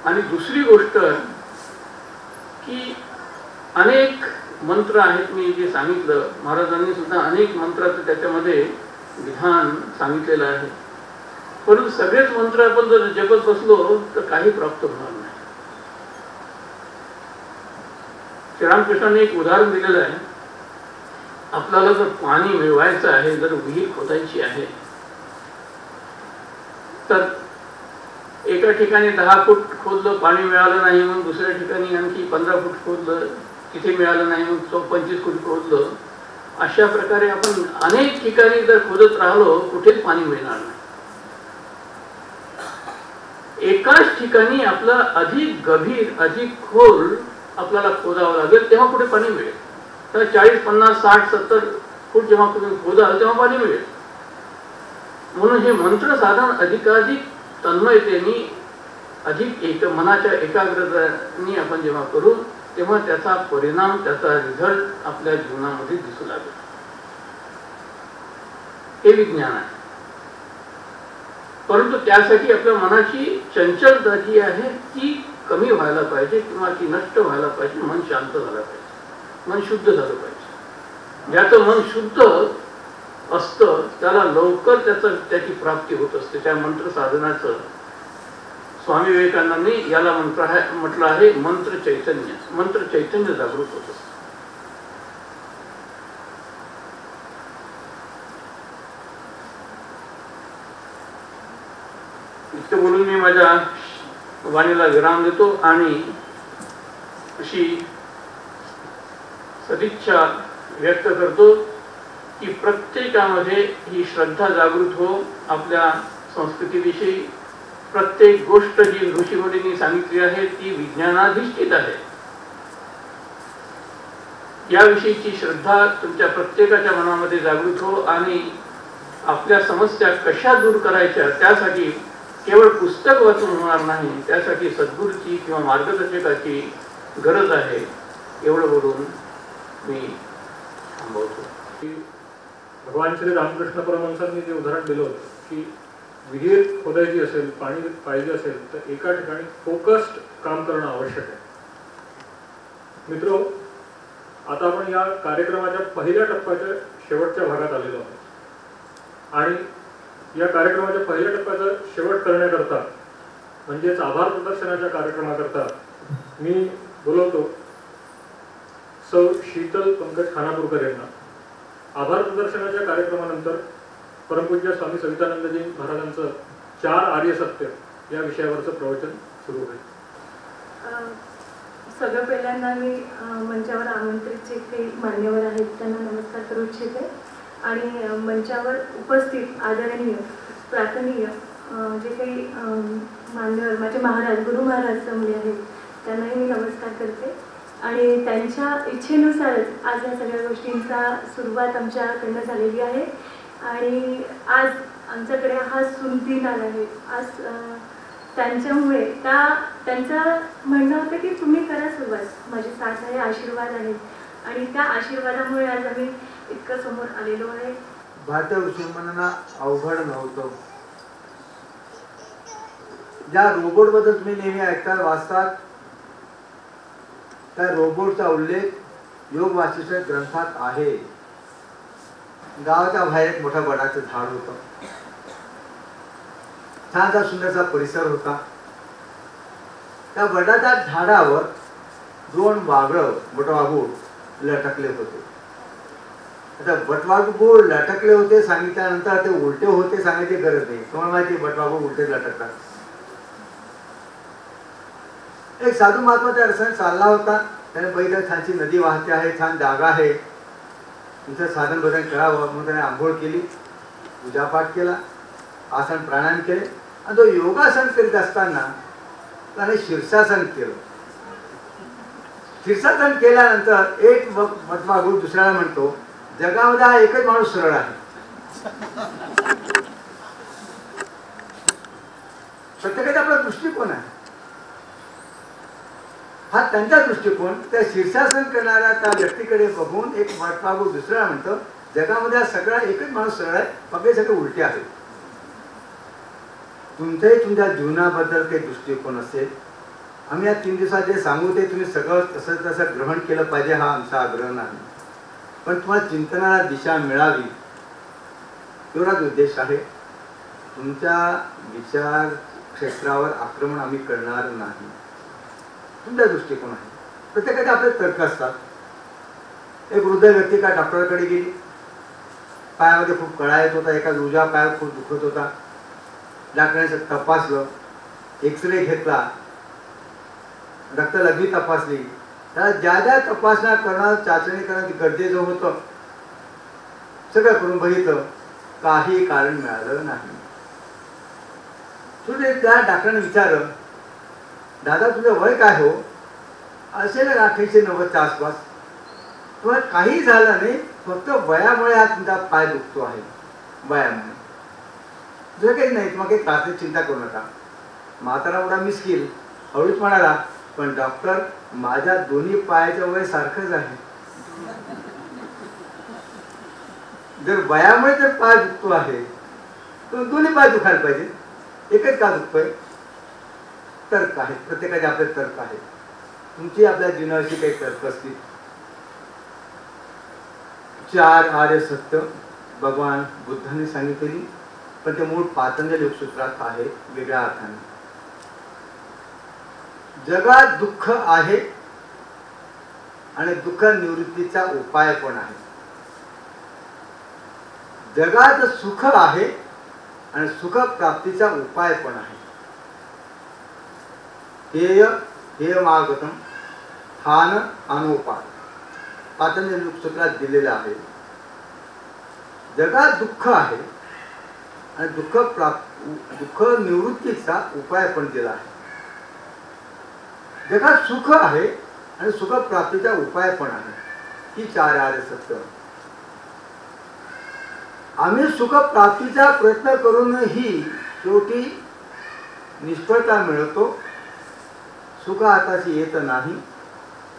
D: आणि दुसरी गोष्ट की अनेक मंत्र आहेत, मी जे सांगितलं महाराजांनी सुद्धा अनेक मंत्राचं त्याच्यामध्ये विधान सांगितलेलं आहे. परंतु सगळेच मंत्र आपण जर जपत बसलो तर काही प्राप्त होणार नाही. श्रीरामकृष्णाने एक उदाहरण दिलेलं आहे. आपल्याला जर पाणी मिळवायचं आहे, जर विहीर खोदायची आहे, तर एका ठिकाणी 10 फूट खोदलं, पाणी मिळालं नाही, मग दुसऱ्या ठिकाणी आणखी 15 फूट खोदलं, तिथे मिळालं नाही, मग 25 फूट खोदलं. अशा प्रकारे आपण अनेक ठिकाणी जर खोदत राहिलो कुठेच पाणी मिळणार नाही. एकाच ठिकाणी आपलं अधिक गभीर, अधिक खोल आपल्याला खोदावं लागेल, तेव्हा कुठे पाणी मिळेल. तर 40, 50, 60, 70 फूट जेव्हा तुम्ही खोदाल तेव्हा पाणी मिळेल. म्हणून हे मंत्र साधन अधिकाधिक तन्मयतेने, अधिक मनाच्या एकाग्रतेने आपण जेव्हा करू तेव्हा त्याचा परिणाम, त्याचा रिझल्ट आपल्या जीवनामध्ये दिसू लागेल. हे विज्ञान आहे. परंतु त्यासाठी आपल्या मनाची चंचलता जी आहे ती कमी व्हायला पाहिजे किंवा ती नष्ट व्हायला पाहिजे. मन शांत झालं पाहिजे, मन शुद्ध झालं पाहिजे. ज्याचं मन शुद्ध असतं त्याला लवकर त्याची प्राप्ती होत असते. त्या मंत्र साधनाचं स्वामी विवेकानंदांनी याला म्हटलं आहे मंत्र चैतन्य. मंत्र चैतन्य जागृत होत असतं. इतकं बोलून मी माझ्या वाणीला विराम देतो आणि अशी सदिच्छा व्यक्त करतो की प्रत्येकामध्ये ही श्रद्धा जागृत हो आपल्या संस्कृतीविषयी. प्रत्येक गोष्ट जी ऋषीमुनींनी सांगितली आहे ती विज्ञानाधिष्ठित आहे. याविषयीची श्रद्धा तुमच्या प्रत्येकाच्या मनामध्ये जागृत हो आणि आपल्या समस्या कशा दूर करायच्या त्यासाठी केवळ पुस्तक वाचून होणार नाही, त्यासाठी सद्गुरूची किंवा मार्गदर्शकाची गरज आहे. एवढं बोलून मी थांबवतो.
A: भगवान श्री रामकृष्ण परमहंसांनी जे उदाहरण दिलं होतं की विहीर खोदायची असेल, पाणी पाहिजे असेल तर एका ठिकाणी फोकस्ड काम करणं आवश्यक आहे. मित्रो, आता आपण या कार्यक्रमाच्या पहिल्या टप्प्याच्या शेवटच्या भागात आलेलो आहोत आणि या कार्यक्रमाच्या पहिल्या टप्प्याचा शेवट करण्याकरता म्हणजेच आभार प्रदर्शनाच्या कार्यक्रमाकरता मी बोलवतो सौ शीतल पंकज खानापूरकर यांना. आभार प्रदर्शनाच्या कार्यक्रमानंतर परमपूज्य स्वामी सवितानंदजी महाराजांचं 4 आर्य सत्य या विषयावरचं प्रवचन सुरू होईल.
E: सगळं पहिल्यांदा मी मंचावर आमंत्रित जे काही मान्यवर आहेत त्यांना नमस्कार करू इच्छिते आणि मंचावर उपस्थित आदरणीय प्रार्थनीय जे काही मान्यवर माझे महाराज, गुरु महाराज समोर आहेत त्यांनाही मी नमस्कार करते. आणि त्यांच्या इच्छेनुसारच आज या सगळ्या गोष्टींचा सुरुवात आमच्याकडनं झालेली आहे आणि आज आमच्याकडे हा सुनदिन आला आहे. आज त्यांच्यामुळे त्यांचं म्हणणं होतं की तुम्ही करा सुरुवात, माझी साथ आहे, आशीर्वाद आहेत आणि त्या आशीर्वादामुळे आज आम्ही इतकं समोर आलेलो आहे.
F: भाटव श्रीमंतांना अवघड नव्हतं. ज्या रोबोटबद्दल तुम्ही नेहमी ऐकता वाचतात त्या रोबोटचा उल्लेख योग वासिष्ठ ग्रंथात आहे. गावाच्या बाहेर एक मोठं वडाचं झाड होतं. छानसा सुंदरसा परिसर होता. त्या वडाच्या झाडावर 2 वाघळं बटवाघूळ लटकले होते. आता बटवाघूळ लटकले होते सांगितल्यानंतर ते उलटे होते सांगायची गरज नाही. तुम्हाला माहिती बटवाघूळ उलटे लटकतात. एक साधू महात्मा त्या रस्त्याने चालला होता. त्याने बघितलं छानशी नदी वाहते आहे, छान जागा आहे, तुमचं साधन भजन करावं म्हणून त्याने आंघोळ केली, पूजापाठ केला, आसन प्राणायाम केले आणि तो योगासन करीत असताना त्याने शीर्षासन केलं. शीर्षासन केल्यानंतर एक बटवाघूळ दुसऱ्याला म्हणतो, जगामध्ये हा एकच माणूस सरळ आहे. प्रत्येकाचा आपला दृष्टिकोन आहे. हा त्यांचा दृष्टिकोन. त्या शीर्षासन करणाऱ्या त्या व्यक्तीकडे बघून एक बटवाघूळ दुसऱ्याला म्हणतो, जगामध्ये हा सगळा एकच माणूस सरळ आहे, बाकी सगळे उलटे आहेत. तुमच्याही तुमच्या जीवनाबद्दल काही दृष्टिकोन असेल, आम्ही या 3 दिवसात जे सांगू ते तुम्ही सगळं तसं तसं ग्रहण केलं पाहिजे हा आमचा आग्रह नाही. पण तुम्हाला चिंतनाला दिशा मिळावी एवढाच उद्देश आहे. तुमच्या विचार क्षेत्रावर आक्रमण आम्ही करणार नाही. तुमचा दृष्टिकोन आहे. प्रत्येकाचे आपले तर्क असतात. एक वृद्ध व्यक्ती का डॉक्टरकडे गेली, पायामध्ये खूप कळा येत होता, एका उजव्या पायावर खूप दुखत होता. डॉक्टरांनी तपासलं, एक्सरे घेतला, रक्त लघवी तपासली, त्याला ज्या ज्या तपासण्या करणं चाचणी करणं गरजेचं होतं सगळं करून बघितलं, काही कारण मिळालं नाही. शेवटी त्या डॉक्टरांनी विचारलं, दादा तुझं वय काय हो? असेल 80-90च्या आसपास. तुम्हाला काही झालं नाही, फक्त वयामुळे हा तुमचा पाय दुखतो आहे, वयामुळे, तुझं काही नाही, तुम्हाला काही त्रासची चिंता करू नका. म्हातारा एवढा मिस्किल हळूच म्हणाला, पण डॉक्टर माझ्या दोन्ही पायाचं वय सारखंच आहे. जर वयामुळे जर पाय दुखतो आहे तर दोन्ही पाय दुखायला पाहिजे, एकच का दुखतोय? तर्क आहेत. प्रत्येकाचे आपले तर्क आहेत. तुमची आपल्या जीवनाविषयी काही तर्क असतील. 4 आर्य सत्य भगवान बुद्धांनी सांगितलेली, पण ते मूळ पातंजल योगसूत्रात आहे वेगळ्या अर्थाने. जगात दुःख आहे आणि दुःख निवृत्तीचा उपाय पण आहे. जगात सुख आहे आणि सुख प्राप्तीचा उपाय पण आहे. हेय मार्गतम हान अनोपाय पातंजल योगसूत्रात दिलेलं आहे. जगात दुःख आहे आणि दुःख निवृत्तीचा उपाय पण दिला आहे. जगात सुख आहे आणि सुख प्राप्तीचा उपाय पण आहे. ही 4 आर्य सत्य. आम्ही सुख प्राप्तीचा प्रयत्न करूनही शेवटी निष्फळता मिळतो. सुख हाताशी येत नाही,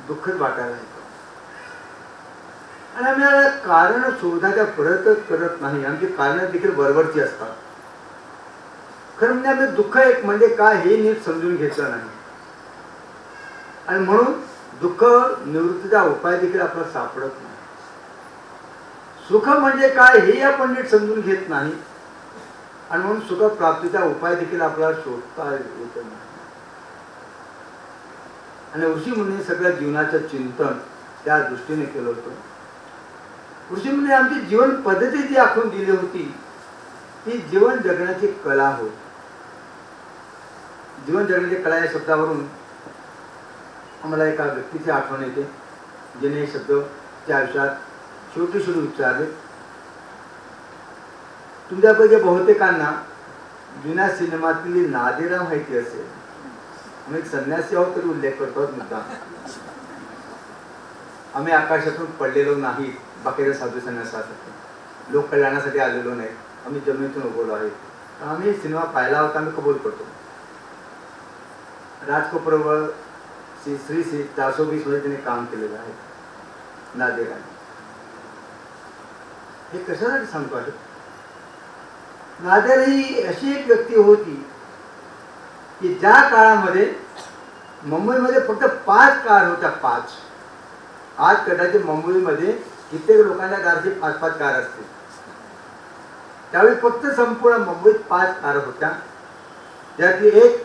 F: दुःखच वाटायला येतं. आणि आम्ही कारण शोधायचा प्रयत्न करत नाही. आमची कारण देखील बरोबरची असतात. खरं म्हणजे आम्ही दुःख एक म्हणजे काय हे नीट समजून घेतलं नाही. आणि म्हणून दुःख निवृत्तीचा उपाय देखील आपल्याला सापडत नाही. सुख म्हणजे काय हे आपण नीट समजून घेत नाही. आणि म्हणून सुख प्राप्तीचा उपाय देखील आपल्याला शोधता येत नाही. आणि ऋषीमुनी सगळ्या जीवनाचं चिंतन त्या दृष्टीने केलं होतं. ऋषीमुनी आमची जीवन पद्धती जी आखून दिली होती ती जीवन जगण्याची कला होती. जीवन जगण्याची कला या शब्दावरून आम्हाला एका व्यक्तीची आठवण येते, जिने हे शब्द त्या आयुष्यात शेवटी उच्चारले. तुमच्यापैकी बहुतेकांना जुन्या सिनेमातली नादेरा माहिती असेल. आम्ही एक संन्यासी आहोत तरी उल्लेख करतो मुद्दा. आम्ही आकाशातून पडलेलो नाही, बाकीच्या साधू संन्यासासाठी लोक कल्याणासाठी आलेलो नाही. आम्ही जमिनीतून उगवलो आहे. आम्ही सिनेमा पाहिला होता, आम्ही कबूल करतो. राजकोपरवर श्री 420 मध्ये त्यांनी काम केलेलं आहे नादेराने. हे कशासाठी सांगतो आहे? नादेर ही अशी एक व्यक्ती होती की ज्या काळामध्ये मुंबईमध्ये फक्त 5 कार होत्या, 5. आज कदाचित मुंबईमध्ये कित्येक लोकांच्या कारचे 5-5 कार असतील. त्यावेळी फक्त संपूर्ण मुंबईत 5 कार होत्या. त्यातली एक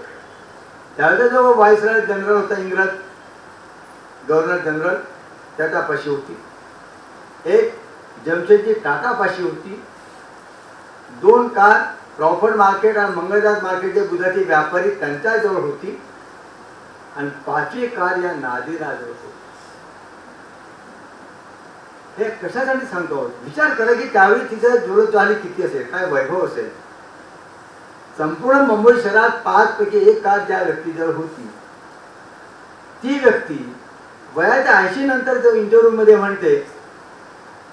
F: त्यावेळेचा जो व्हाईसरॉय जनरल होता, इंग्रज गव्हर्नर जनरल, त्याच्यापाशी होती. एक जमशेदजी टाटापाशी होती. 2 कार क्रॉफर्ड मार्केट आणि मंगळदास मार्केटचे गुजराती व्यापारी त्यांच्याजवळ होती. आणि 5वी कार या नादिराजवळ होती. हे कशासाठी सांगतो? विचार करा की त्यावेळी तिचं जोडचाली किती असेल, काय वैभव असेल. संपूर्ण मुंबई शहरात 5 पैकी 1 कार ज्या व्यक्तीजवळ होती, ती व्यक्ती वयाच्या 80 नंतर जो इंटरव्ह्यू मध्ये म्हणते,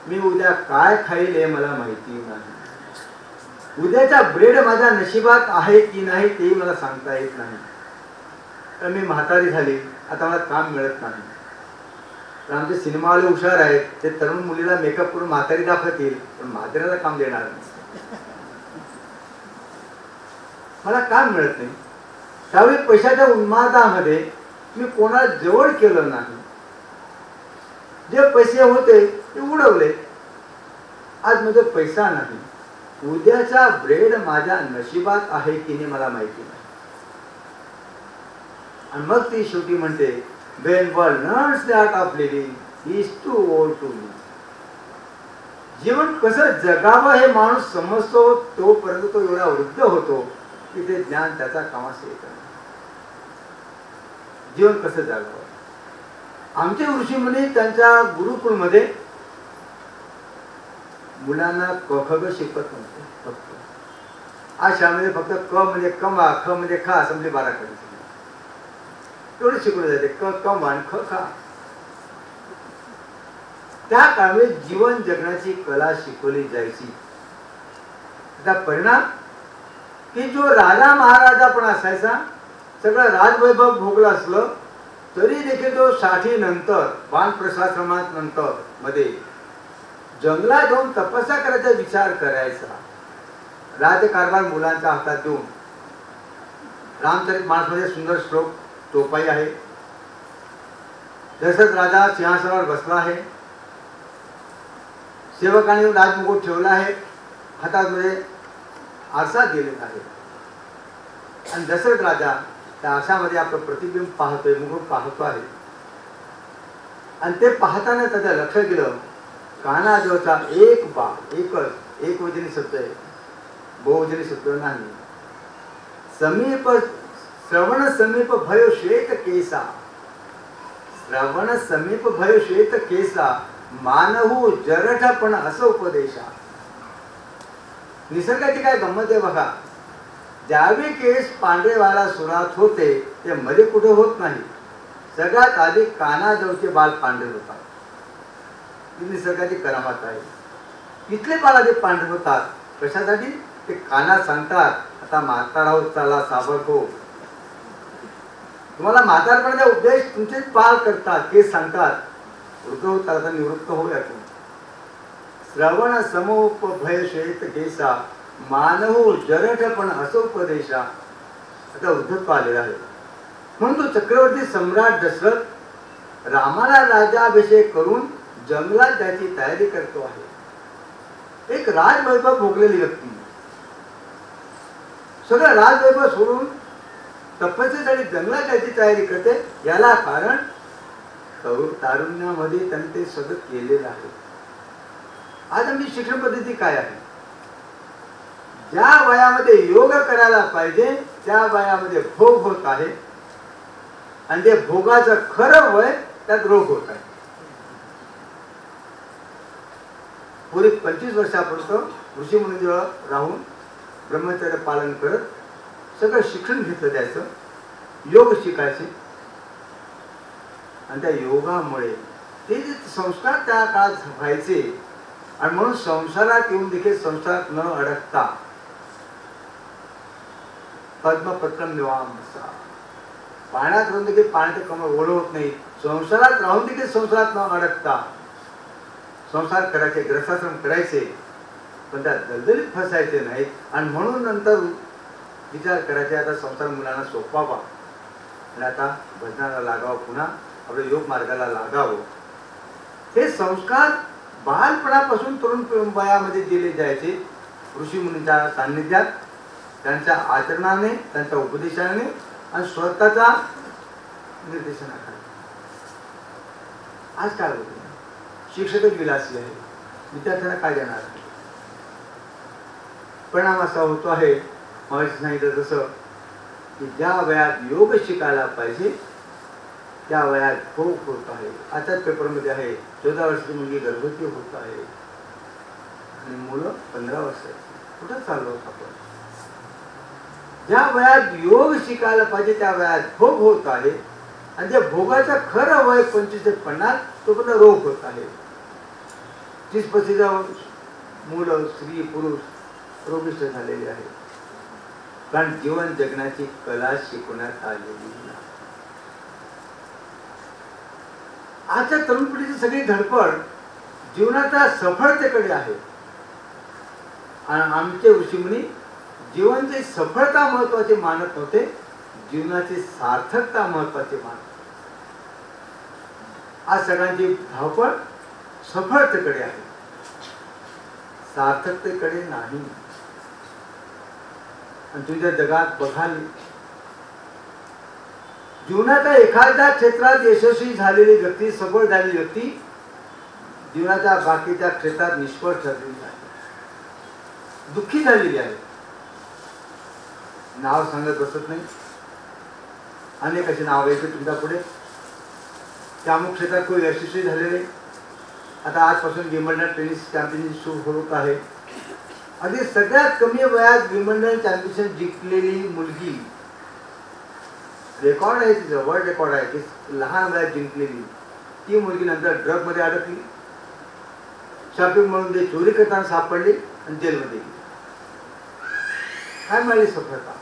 F: मी उद्या काय खाईल हे मला माहिती नाही, उद्याचा ब्रेड माझ्या नशिबात आहे की नाही तेही मला सांगता येत नाही, तर मी म्हातारी झाली, आता मला काम मिळत नाही. तर आमचे सिनेमावाले हुशार आहेत, ते तरुण मुलीला मेकअप करून म्हातारी दाखवतील, पण म्हाताऱ्याला काम देणार नाही, मला काम मिळत नाही. त्यावेळी पैशाच्या उन्मादामध्ये मी कोणाला जवळ केलं नाही, जे पैसे होते ते उडवले. आज म्हणजे पैसा नाही, उद्याचा ब्रेड माझ्या नशिबात आहे की नाही मला माहिती नाही. आणि मग ती शेवटी म्हणते, when one learns the art of living, he is too old to live. जीवन कसं जगावं हे माणूस समजतो तोपर्यंत तो एवढा वृद्ध होतो की ते ज्ञान त्याचा कामास येत नाही. जीवन कसं जगावं. आमचे ऋषीमुनी त्यांच्या गुरुकुलमध्ये मुलांना क ख ग शिकवत नव्हते. फक्त आज शाळेमध्ये फक्त क म्हणजे कमा, ख म्हणजे खा, असंबली 12 करायची तेवढे शिकवले जाते. क कम आणि ख खा. त्या काळामध्ये जीवन जगण्याची कला शिकवली जायची. त्याचा परिणाम की जो राजा महाराजा पण असायचा, सगळं राजवैभव भोगलं असलं तरी देखील तो 60 नंतर वानप्रस्थाश्रमात नंतर मध्ये जंगलात जाऊन तपस्या करायचा विचार करायचा. राज्यकारभार मुलांच्या हातात देऊन. रामचरितमानसमध्ये सुंदर श्लोक टोपाई आहे. दशरथ राजा सिंहासनावर बसला आहे, सेवकाने राजमुकुट ठेवला आहे, हातात मध्ये आरसा दिलेला आहे आणि दशरथ राजा त्या आरशामध्ये आपलं प्रतिबिंब पाहतोय, मुकुट पाहतो आहे. आणि ते पाहताना त्याच्या लक्ष गेलं, कानाजवळचा एक बाळ, एकच एकवचनी सत्य आहे, बहुवचनी सत्य नाही. समीप श्रवण समीप भयो श्वेत केसा, श्रवण समीप भयो श्वेत केसा, मानहू जरठपण असं उपदेशा. निसर्गाची काय गंमत आहे बघा. ज्यावेळी केस पांढरे व्हायला सुरुवात होते ते मध्ये कुठे होत नाही, सगळ्यात आधी कानाजवळचे बाल पांढरे होतात. ही निसर्गाची करामत आहे. इथले बाल आधी पांढरे होतात. कशासाठी? ते कानात सांगतात, आता म्हातारा होत चाला सावध हो. तुम्हाला म्हातारपणाचा उपदेश तुमचेच बाल करतात, केस सांगतात, वृद्ध होत चालता निवृत्त होऊया. श्रवण समोप भय श्वेत केसा, मानहू जरठपण असो उपदेशा. आता वृद्धत्व आलेला आहे. म्हणून तो चक्रवर्ती सम्राट दशरथ रामाला राज्याभिषेक करून जंगलात जायची तयारी करतो आहे. एक राजवैभव भोगलेली व्यक्ती सगळं राजवैभव सोडून तपस्येसाठी जंगलात जायची तयारी करते. याला कारण तारुण्यामध्ये त्यांनी ते सगळं केलेलं आहे. आज आमची शिक्षण पद्धती काय आहे? ज्या वयामध्ये योग करायला पाहिजे त्या वयामध्ये भोग होत आहे आणि ते भोगाचं खरं वय त्यात रोग होत आहे. पूर्वी 25 वर्षापर्यंत ऋषी मुनीजवळ राहून ब्रह्मचर्य पालन करत सगळं शिक्षण घेतलं जायचं, योग शिकायचे आणि त्या योगामुळे ते जे संस्कार त्या काळात व्हायचे आणि म्हणून संसारात येऊन देखील संसारात न अडकता पद्मपत्रम निवामसा, पाण्यात राहून देखील पाण्याचे कमळ ओढ होत नाही, संसारात राहून देखील संसारात न अडकता संसार करायचे, ग्रस्थाश्रम करायचे, पण त्या दलदलीत फसायचे नाहीत. आणि म्हणून नंतर विचार करायचे आता संसार मुलांना सोपवावा आणि आता भजनाला लागावं, पुन्हा आपल्या योग मार्गाला लागावं. हे संस्कार बालपणापासून तरुण वयामध्ये दिले जायचे ऋषीमुनींच्या सान्निध्यात, त्यांच्या आचरणाने, त्यांच्या उपदेशाने आणि स्वतःच्या निर्देशनाखाली. आज काय होते, शिक्षकच विलासी आहे, विद्यार्थ्यांना काय देणार. परिणाम असा होतो आहे, मगाशी सांगितलं तसं की ज्या वयात योग शिकायला पाहिजे त्या वयात भोग होत आहे. आजच्याच पेपरमध्ये आहे 14 वर्षाची मुलगी गर्भवती होत आहे आणि मुलं 15 वर्षाची. कुठं चाललो आपण? ज्या वयात योग शिकायला पाहिजे त्या वयात भोग होत आहे आणि त्या भोगाचं खरं वय 25 ते 50 तोपर्यंत रोग होत आहे. 30-35 मुलं, स्त्री, पुरुष रोगिष्ट झालेले आहेत, कारण जीवन जगण्याची कला शिकवण्यात आलेली नाही. आजच्या तरुण पिढीची सगळी धडपड जीवनाच्या सफळतेकडे आहे आणि आमचे ऋषीमुनी जीवनाची सफळता महत्वाची मानत नव्हते, जीवनाची सार्थकता महत्वाची मानत. आज सगळ्यांची धावपळ सफळतेकडे आहे, सार्थकतेकडे नाही. आणि तुझ्या जगात बघाल, जीवनाच्या एखाद्या क्षेत्रात यशस्वी झालेली व्यक्ती, सफळ झालेली व्यक्ती जीवनाच्या बाकीच्या क्षेत्रात निष्फळ ठरलेली आहे, दुःखी झालेली आहे. नाव सांगत बसत नाही. अनेक अशी नाव येते तुमच्या पुढे, त्या अमुक क्षेत्रात खूप यशस्वी झालेले. आता आजपासून विम्बल्डन टेनिस चॅम्पियनशिप सुरू होत आहे. अगदी सगळ्यात कमी वयात विम्बल्डन चॅम्पियनशिप जिंकलेली मुलगी, रेकॉर्ड आहे तिचं, वर्ल्ड रेकॉर्ड आहे की लहान वयात जिंकलेली ती मुलगी नंतर ड्रग मध्ये अडकली, शॉपिंग म्हणून ते चोरी करताना सापडली आणि जेलमध्ये गेली. काय मिळाली सफलता?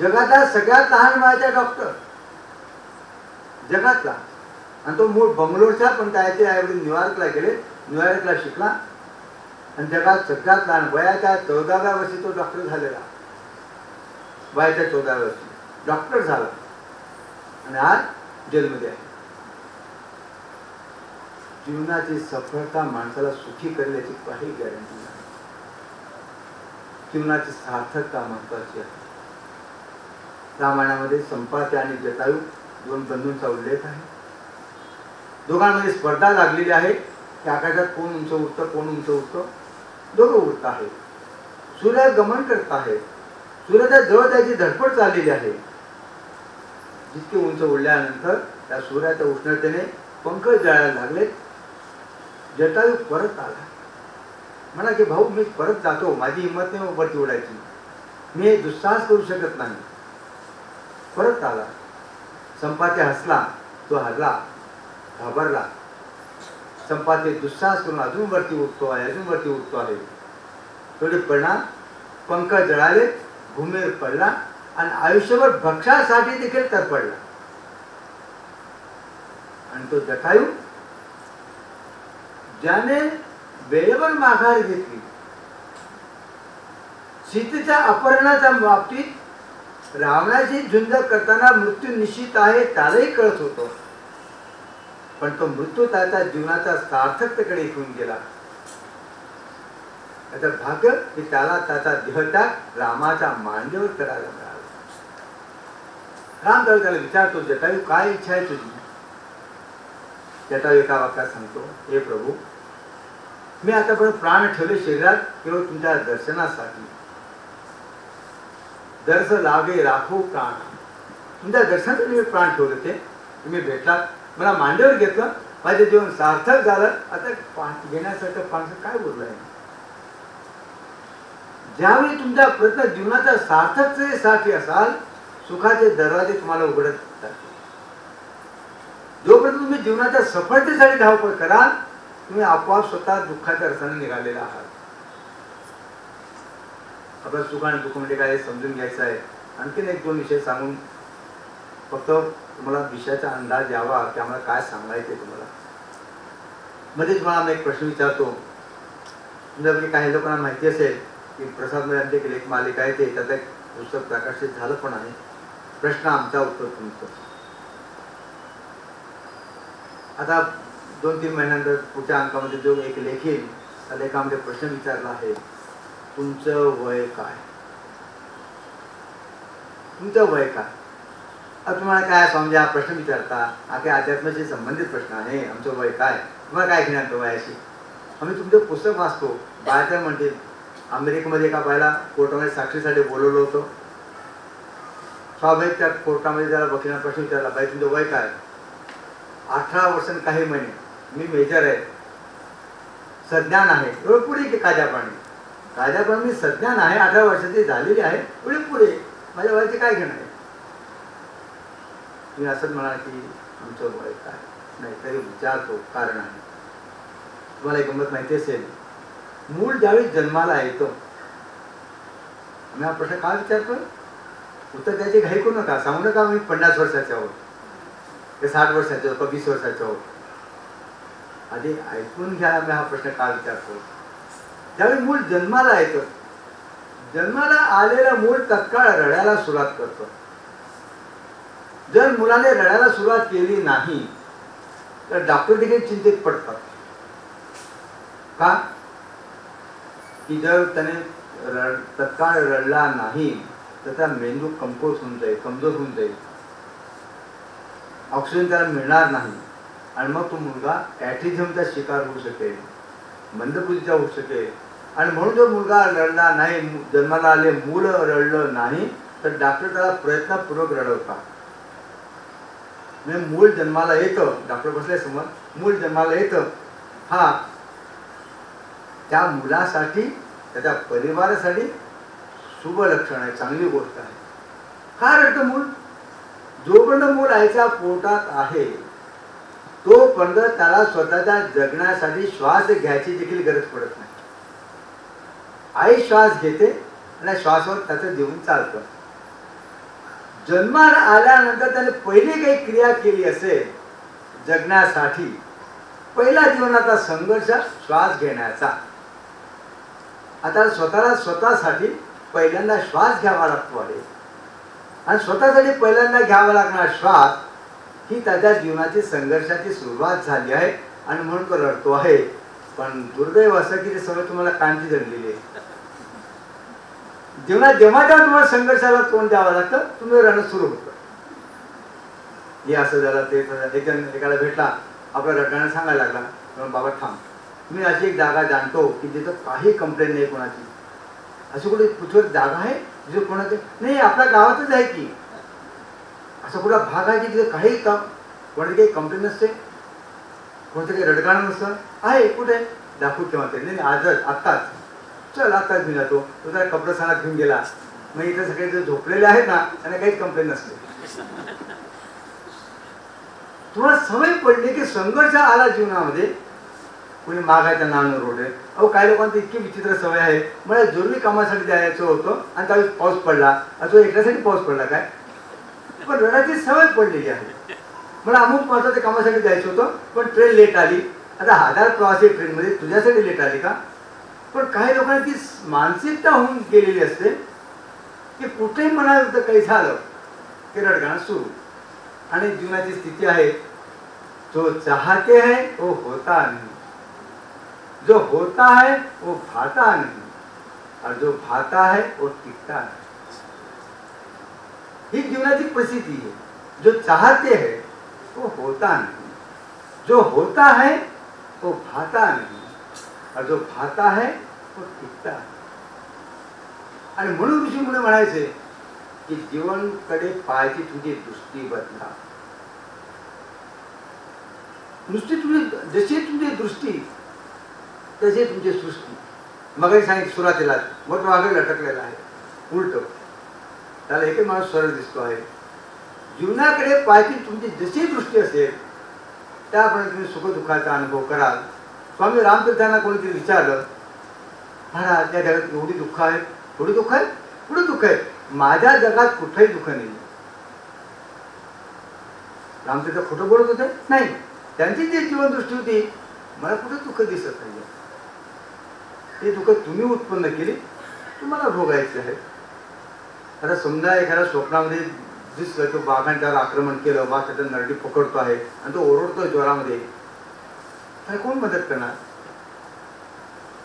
F: जगातला सगळ्यात लहान वयाचा डॉक्टर जगातला, आणि तो मूळ बंगलोरचा, पण त्याचे आईवडील न्यूयॉर्कला गेले, न्यूयॉर्कला शिकला आणि जगात सगळ्यात लहान वयाच्या 14व्या वर्षी तो डॉक्टर झालेला. वयाच्या 14व्या वर्षी डॉक्टर झाला आणि आज जेलमध्ये आहे. जीवनाची सफलता माणसाला सुखी करण्याची काही गॅरंटी नाही. जीवनाची सार्थकता महत्वाची आहे. रामायणामध्ये संपाती आणि जटायू दोन बंधूंचा उल्लेख आहे. दोघांमध्ये स्पर्धा लागलेली आहे की आकाशात कोण उंच उडतं, कोण उंच उडतं. दोघं उडत आहे. सूर्य गमन करत आहे, सूर्याच्या जवळ त्याची धडपड चाललेली आहे. जितके उंच उडल्यानंतर त्या सूर्याच्या उष्णतेने पंख जळायला लागले. जटायू परत आला, म्हणा की भाऊ मी परत जातो, माझी हिंमत नाही वरती उडायची, मी दुस्साहस करू शकत नाही. परत आला. संपाती हसला, तो हरला, घाबरला. संपाती दुस्साहस करून अजून वरती उठतो आहे, अजून वरती उठतो आहे. थोडे परिणाम, पंख जळाले, भूमीवर पडला आणि आयुष्यभर भक्षासाठी देखील तरपडला. आणि तो जटायू ज्याने वेळेवर माघार घेतली, सीतेच्या अपहरणाच्या बाबतीत रावणाची झुंज करताना मृत्यू निश्चित आहे त्यालाही कळत होतं, पण तो मृत्यू त्याच्या जीवनाच्या सार्थकतेकडे घेऊन गेला. त्याचं भाग्य की त्याला त्याचा देहत्याग रामाच्या मांडीवर करायला मिळाला. राम त्याला विचारतो, जटायू काय इच्छा आहे तुझी? जटायू एका वाक्यात सांगतो, हे प्रभू, मी आतापर्यंत प्राण ठेवले शरीरात केवळ तुमच्या दर्शनासाठी. दर्श लागे राखो प्राण, तुमच्या दर्शनासाठी मी प्राण ठेवले. ते तुम्ही भेटलात, मला मांडीवर घेतलं, माझे जीवन सार्थक झालं. आता घेण्यासारखं पाण्याचं काय बोललं आहे? ज्यावेळी तुमचा प्रयत्न जीवनाच्या सार्थकतेसाठी असाल, सुखाचे दरवाजे तुम्हाला उघडत जातील. जोपर्यंत तुम्ही जीवनाच्या सफलतेसाठी धावपळ कराल, तुम्ही आपोआप स्वतः दुःखाच्या रस्त्याने निघालेला आहात. आपलं सुख आणि दुःख म्हणजे काय समजून घ्यायचं आहे. आणखीन एक दोन विषय सांगून फक्त तुम्हाला विषयाचा अंदाज यावा की आम्हाला काय सांगायचं तुम्हाला. मध्ये तुम्हाला एक प्रश्न विचारतो. तुमच्यापैकी काही लोकांना माहिती असेल की प्रसाद आमच्याकडे एक मालिका आहे, ते त्यात एक पुस्तक प्रकाशित झालं पण आहे, प्रश्न आमचा उत्तर तुमचं. आता 2-3 महिन्यानंतर पुढच्या अंकामध्ये जो एक लेख येईल त्या लेखामध्ये प्रश्न विचारला आहे, तुमचं वय काय? तुमचं वय काय? आता तुम्हाला काय स्वामी हा प्रश्न विचारता, हा काही अध्यात्माशी संबंधित प्रश्न आहे, आमचं वय काय, तुम्हाला काय घेणार वयाशी? आम्ही तुमचं पुस्तक वाचतो. बाहेर म्हणतील अमेरिकेमध्ये एका बायला कोर्टामध्ये साक्षीसाठी बोलवलं होतं. स्वाभाविक त्या कोर्टामध्ये त्याला वकिलांना प्रश्न विचारला, बाई तुमचं वय काय? 18 वर्ष काही महिने, मी मेजर आहे, सज्ञान आहे, एवढं पुढे की कायद्याप्रमाणे मी सज्ञान आहे, 18 वर्षाची झालेली आहे, एवढे पुढे, माझ्या वयाचे काय घेणं आहे? मी असंच म्हणाल की आमचं वय काय नाही, तरी विचारतो, कारण आहे. तुम्हाला एक गंमत माहिती असेल, मूल ज्यावेळी जन्माला येतो, आम्ही हा प्रश्न का विचारतो? उत्तर द्यायची घाई करू नका, सांगू नका मी 50 वर्षाचे आहोत, ते 60 वर्षाचे आहोत, 20 वर्षाचे आहोत. आधी ऐकून घ्या, आम्ही हा प्रश्न का विचारतो. ज्यावेळी मूल जन्माला येतं, जन्माला आलेलं मूल तत्काळ रडायला सुरुवात करतं. जर मुलाने रडायला सुरुवात केली नाही तर डॉक्टर देखील चिंतित पडतात. का? की जर त्याने तत्काळ रडला नाही तर त्या मेंदू कमजोर होऊन जाईल, ऑक्सिजन त्याला मिळणार नाही आणि मग तो मुलगा ॲटिझमचा शिकार होऊ शकेल, मंदबुद्धीचा होऊ शकेल. आणि म्हणून जो मुलगा रडला नाही, जन्माला आले मूल रडलं नाही तर डॉक्टर त्याला प्रयत्नपूर्वक रडवतात. म्हणजे मूल जन्माला येतं, डॉक्टर बसले समोर, मूल जन्माला येतं, हा त्या मुलासाठी, त्याच्या परिवारासाठी शुभ लक्षण आहे, चांगली गोष्ट आहे. का रडतं मूल? जोपर्यंत मूल आईच्या पोटात आहे तोपर्यंत त्याला स्वतःच्या जगण्यासाठी श्वास घ्यायची देखील गरज पडत नाही. आई श्वास घेते आणि श्वासावर त्याचं जीवन चालतं. जन्माला आल्यानंतर त्याने पहिली काही क्रिया केली असेल जगण्यासाठी, पहिला जीवनाचा संघर्ष श्वास घेण्याचा. आता स्वतःसाठी पहिल्यांदा श्वास घ्यावा लागतो आहे आणि स्वतःसाठी पहिल्यांदा घ्यावा लागणारा श्वास ही त्याच्या जीवनाची संघर्षाची सुरुवात झाली आहे आणि म्हणून तो रडतो आहे. पण दुर्दैव असं की ते सगळं तुम्हाला कांती जडलेली आहे. जीवनात जेव्हा जेव्हा तुम्हाला संघर्षाला तोंड द्यावं लागतं तुम्ही रडणं सुरू होतं. हे असं झालं, ते एकाला भेटला, आपल्या रडण्यानं सांगायला लागला, म्हणून बाबा थांब, मी अशी एक जागा जाणतो की जिथं काही कंप्लेंट नाही कोणाची. अशी कुठे पृथ्वीवर जागा आहे जिथे कोणाचे नाही? आपल्या गावातच आहे की असा कुठला भाग आहे की तिथे काही कोणाची काही कंप्लेंट नसते, कोणतं काही रडगाणं नसतं? आहे. कुठे? दाखवू केव्हा ते? नाही आजच, आत्ताच, चल आत्ताच मी जातो. तो त्या कपडसानात घेऊन गेला, मग इथे सगळे जे झोपलेले आहेत ना त्यांना काहीच कंप्लेंट नसते. तुम्हाला सवय पडली की संघर्ष आला जीवनामध्ये, कोणी मागायच्या नावानं रोड आहे. अहो काही लोकांची इतकी विचित्र सवय आहे, मला जरुरी कामासाठी जायचं होतं आणि त्यावेळेस पाऊस पडला, असं एकट्यासाठी पाऊस पडला काय, पण रडायची सवय पडलेली आहे. मला अमुक महत्वाच्या कामासाठी जायचं होतं पण ट्रेन लेट आली. आता 1000 प्रवासी ट्रेनमध्ये तुझ्यासाठी लेट आली का? पण काही लोकांना ती मानसिकता होऊन गेलेली असते की कुठेही मनाविरुद्ध काही झालं की रडगाणं सुरू. आणि जीवनाची स्थिती आहे, जो चाहते हैं वो होता नहीं, जो होता है वो भाता नहीं, और जो भाता है वो टिकता नहीं. ही जीवनाची परिस्थिती है. जो चाहते हैं वो होता नहीं, जो होता है वो भाता नहीं, और जो भाता है वो टिकता नहीं. आणि म्हणून ऋषी मुनी म्हणायचे की जीवनकडे पाहायची तुझी दृष्टी बदला. जशी तुमची दृष्टी तशी तुमची सृष्टी. मग सांगितलं सुरुवातीला मोठ मागे लटकलेला आहे उलट, त्याला एकच माणूस सरळ दिसतो आहे. जीवनाकडे पाहायची तुमची जशी दृष्टी असेल त्याप्रमाणे तुम्ही सुखदुःखाचा अनुभव कराल. स्वामी रामतीर्थांना कोणीतरी विचारलं, महाराज त्या जगात एवढी दुःख आहेत, थोडी दुःख आहेत, कुठे दुःख आहेत? माझ्या जगात कुठेही दुःख नाही. रामतीर्थ खोटं बोलत होते? नाही, त्यांची जी जीवनदृष्टी होती, मला कुठे दुःख दिसत नाही. ते दुःख तुम्ही उत्पन्न केली तुम्हाला भोगायचे आहे. आता समजा एखाद्या स्वप्नामध्ये दिसलं की वाघाने त्याला आक्रमण केलं, वाघ त्याचा नरडी पकडतो आहे आणि तो ओरडतोय जोरामध्ये, त्याला कोण मदत करणार?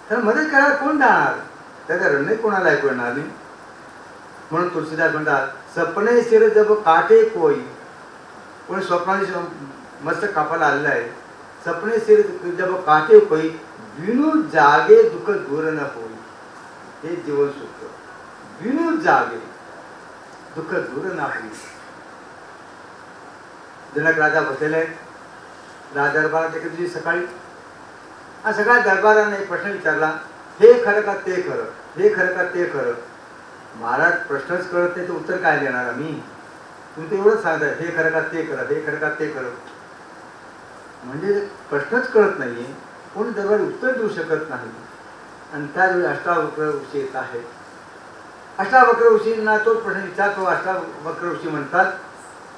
F: त्याला मदत करायला कोण जाणार? त्याचा रणही कोणाला ऐकू येणार नाही. म्हणून तुलसीदास म्हणतात, सपने सिर जब काटे कोई, कोणी स्वप्नामध्ये मस्त कापायला आलेला आहे, सपने सिर जब काटे कोई, विनू जागे दुःख दूर न होई. हे जीवन सूत्र, विनू जागे दुःख दूर न होई. जनक राजा बसलेले आहेत राजा दरबारात एके दिवशी सकाळी. हा सगळ्या दरबाराने एक प्रश्न विचारला, हे खरं का ते खरं, हे खरं का ते खरं. महाराज प्रश्नच कळत नाही तर उत्तर काय देणार आम्ही? तुम्ही ते एवढंच सांगताय, हे खरं का ते खरं, हे खरं का ते खरं. म्हणजे प्रश्नच कळत नाहीये, कोणी दरबारी उत्तर देऊ शकत नाही. आणि त्यावेळी अष्टावक्र ऋषी येत आहेत. अष्टावक्र ऋषींना तोच प्रश्न विचारतो. अष्टावक्र ऋषी म्हणतात,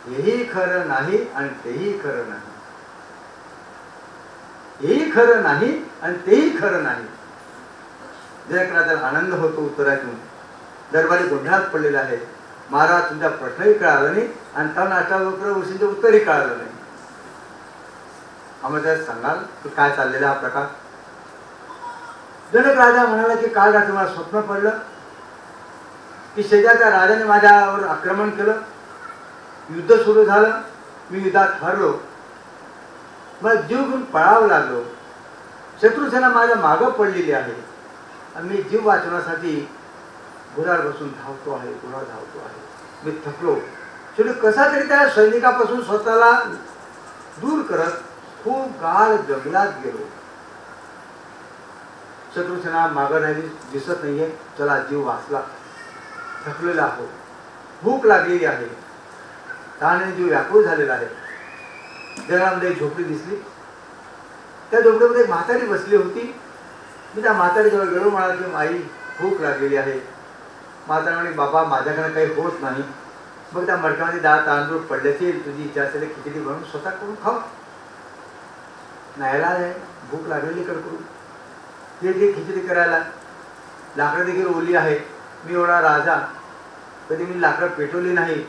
F: हेही खरं नाही आणि तेही खरं नाही, हेही खरं नाही आणि तेही खरं नाही. जनक राजाला आनंद होतो उत्तरातून. दरबारी गोंधळात पडलेला आहे. महाराज तुमचा प्रश्नही कळाला नाही आणि त्यांना अष्टावक्र ऋषींचं उत्तरही कळालं नाही. आम्हाला सांगाल की काय चाललेला हा प्रकार? जनक राजा म्हणाला की काल रात्री मला स्वप्न पडलं की शेजारच्या राजाने माझ्यावर आक्रमण केलं, युद्ध सुरू झालं, मी युद्धात हरलो, मला जीव घेऊन पळावं लागलो. शत्रुसेना माझ्या मागं पडलेली आहे आणि मी जीव वाचवण्यासाठी घोड्यावर बसून धावतो आहे, घोडा धावतो आहे. मी थकलो. शेवटी कसा तरी त्या सैनिकापासून स्वतःला दूर करत खूप गाढ जंगलात गेलो. शत्रुसेना मागं राहिली, दिसत नाहीये. चला, जीव वाचला. थकलेला आहोत, भूक लागलेली आहे, ताने जीव व्याकुळ झालेला आहे. जंगलामध्ये एक झोपडी दिसली. त्या झोपडीमध्ये एक म्हातारी बसली होती. मी त्या म्हातारीजवळ गेलो. म्हणाला की आई, भूक लागलेली आहे. म्हातारी म्हणे, बाबा माझ्याकडे काही होत नाही. मग त्या मडक्यामध्ये डाळ तांदूळ पडल्याची तुझी इच्छा असेल खिचडी बनवून स्वतः करून खाऊ. न्यायला आहे, भूक लागलेली कडकडून. ते खिचडी करायला लाकडं देखील ओली आहे. मी एवढा राजा, कधी मी लाकडं पेटवली नाही.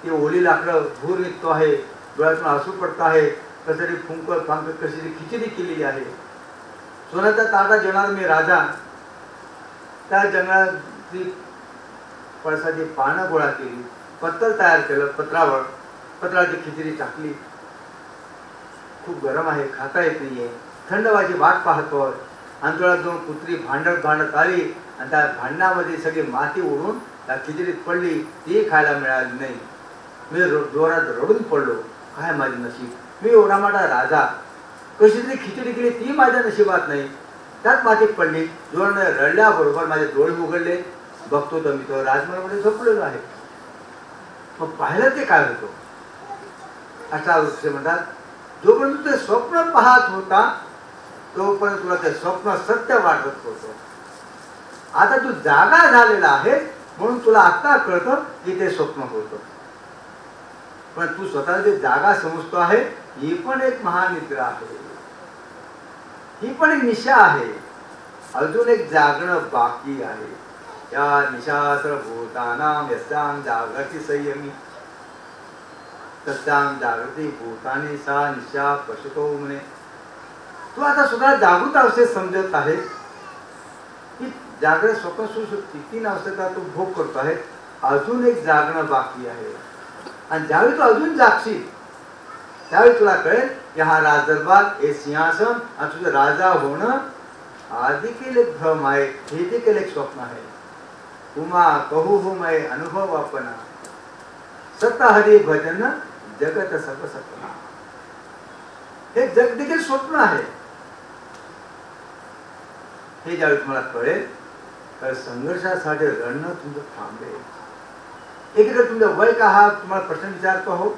F: ती ओली लाकडं धूर निघतो आहे, डोळ्यातून आसू पडतो आहे. कसरी फुंकत फांकत कशी खिचडी केलेली आहे. सोन्याचा ताटा जेवणार मी राजा. त्या जंगलातली पळसाची पानं गोळा केली, पत्तल तयार केलं, पत्रावरती खिचडी टाकली. खूप गरम आहे, खाता येत नाहीये. थंड व्हायची वाट पाहतोय. अंतराळात दोन कुत्री भांडत आली आणि त्या भांडणामध्ये सगळी माती उडून त्या खिचडीत पडली. ती खायला मिळाली नाही. मी जोरात रडून पडलो. काय माझे नशीब, मी एवढा मोठा राजा, कशी तरी खिचडी केली, ती माझ्या नशिबात नाही. त्यात मातीत पडली. जोराने रडल्याबरोबर माझे डोळे उघडले. बघतो तर मी तो राजमहालमध्ये झोपलेलो आहे. मग पाहिलं ते काय होतं? अष्टावक्र म्हणतात, जोपर्यंत ते स्वप्न पाहत होता तोपर्यंत तुला ते स्वप्न सत्य वाटत होतं. आता तू जागा झालेला आहे म्हणून तुला आता कळतं की ते स्वप्न होतं. पण तू स्वतःला जे जागा समजतो आहे, ही पण एक महानिद्रा आहे, ही पण एक निशा आहे. अजून एक जागणं बाकी आहे. या निशास्त्र भूतानां यस्यां जागृती संयमी तस्यां जागृती भूतानी सा निशा पशुतो म्हणे. तू आता स्वतः जागृत अवस्थेत समजत आहे की जागृत स्वप्न सुसुप्ती तीन अवस्थेचा तू भोग करतो आहे. अजून एक जागणं बाकी आहे. आणि ज्यावेळी तू अजून जागशील त्यावेळी तुला कळेल की हा राजदरबार, हे सिंहासन आणि तुझं राजा होणं हा देखील एक भ्रम आहे, हे देखील एक स्वप्न आहे. उमा कहू हो मैं अनुभव अपना, सत हरी भजन जगत सब सपना. हे जग देखील स्वप्न आहे. हे ज्यावेळी तुम्हाला कळेल तर संघर्षासाठी लढणं तुमचं थांबेल. एकीकडे तुमचं वय का, हा तुम्हाला प्रश्न विचारतो आहोत.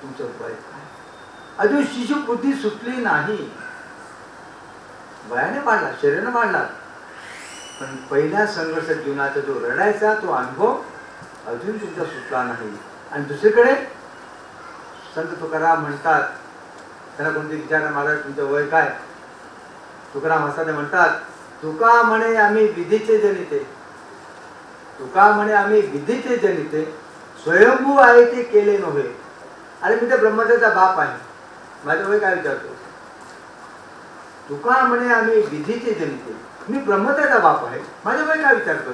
F: तुमचं वय काय? अजून शिशु बुद्धी सुटली नाही. वयाने वाढला, शरीराने वाढला, पण पहिला संघर्ष जीवनाचा जो रडायचा तो अनुभव अजून तुमचा सुटला नाही. आणि दुसरीकडे संत तुकाराम म्हणतात, त्यांना कोणते विचार महाराज तुमचं वय काय? तुकाराम हसाने म्हणतात, तुका म्हणे आम्ही विधीचे जनिते, तुका म्हणे आम्ही विधीचे जनिते, स्वयंभू आहे ते केले नव्हे. अरे मी तर ब्रह्मदेवाचा बाप आहे, माझ्या वय काय विचारतो? तुका म्हणे आम्ही विधीचे जनिते, मी ब्रह्मदेवाचा बाप आहे, माझ्या वय काय विचारतो?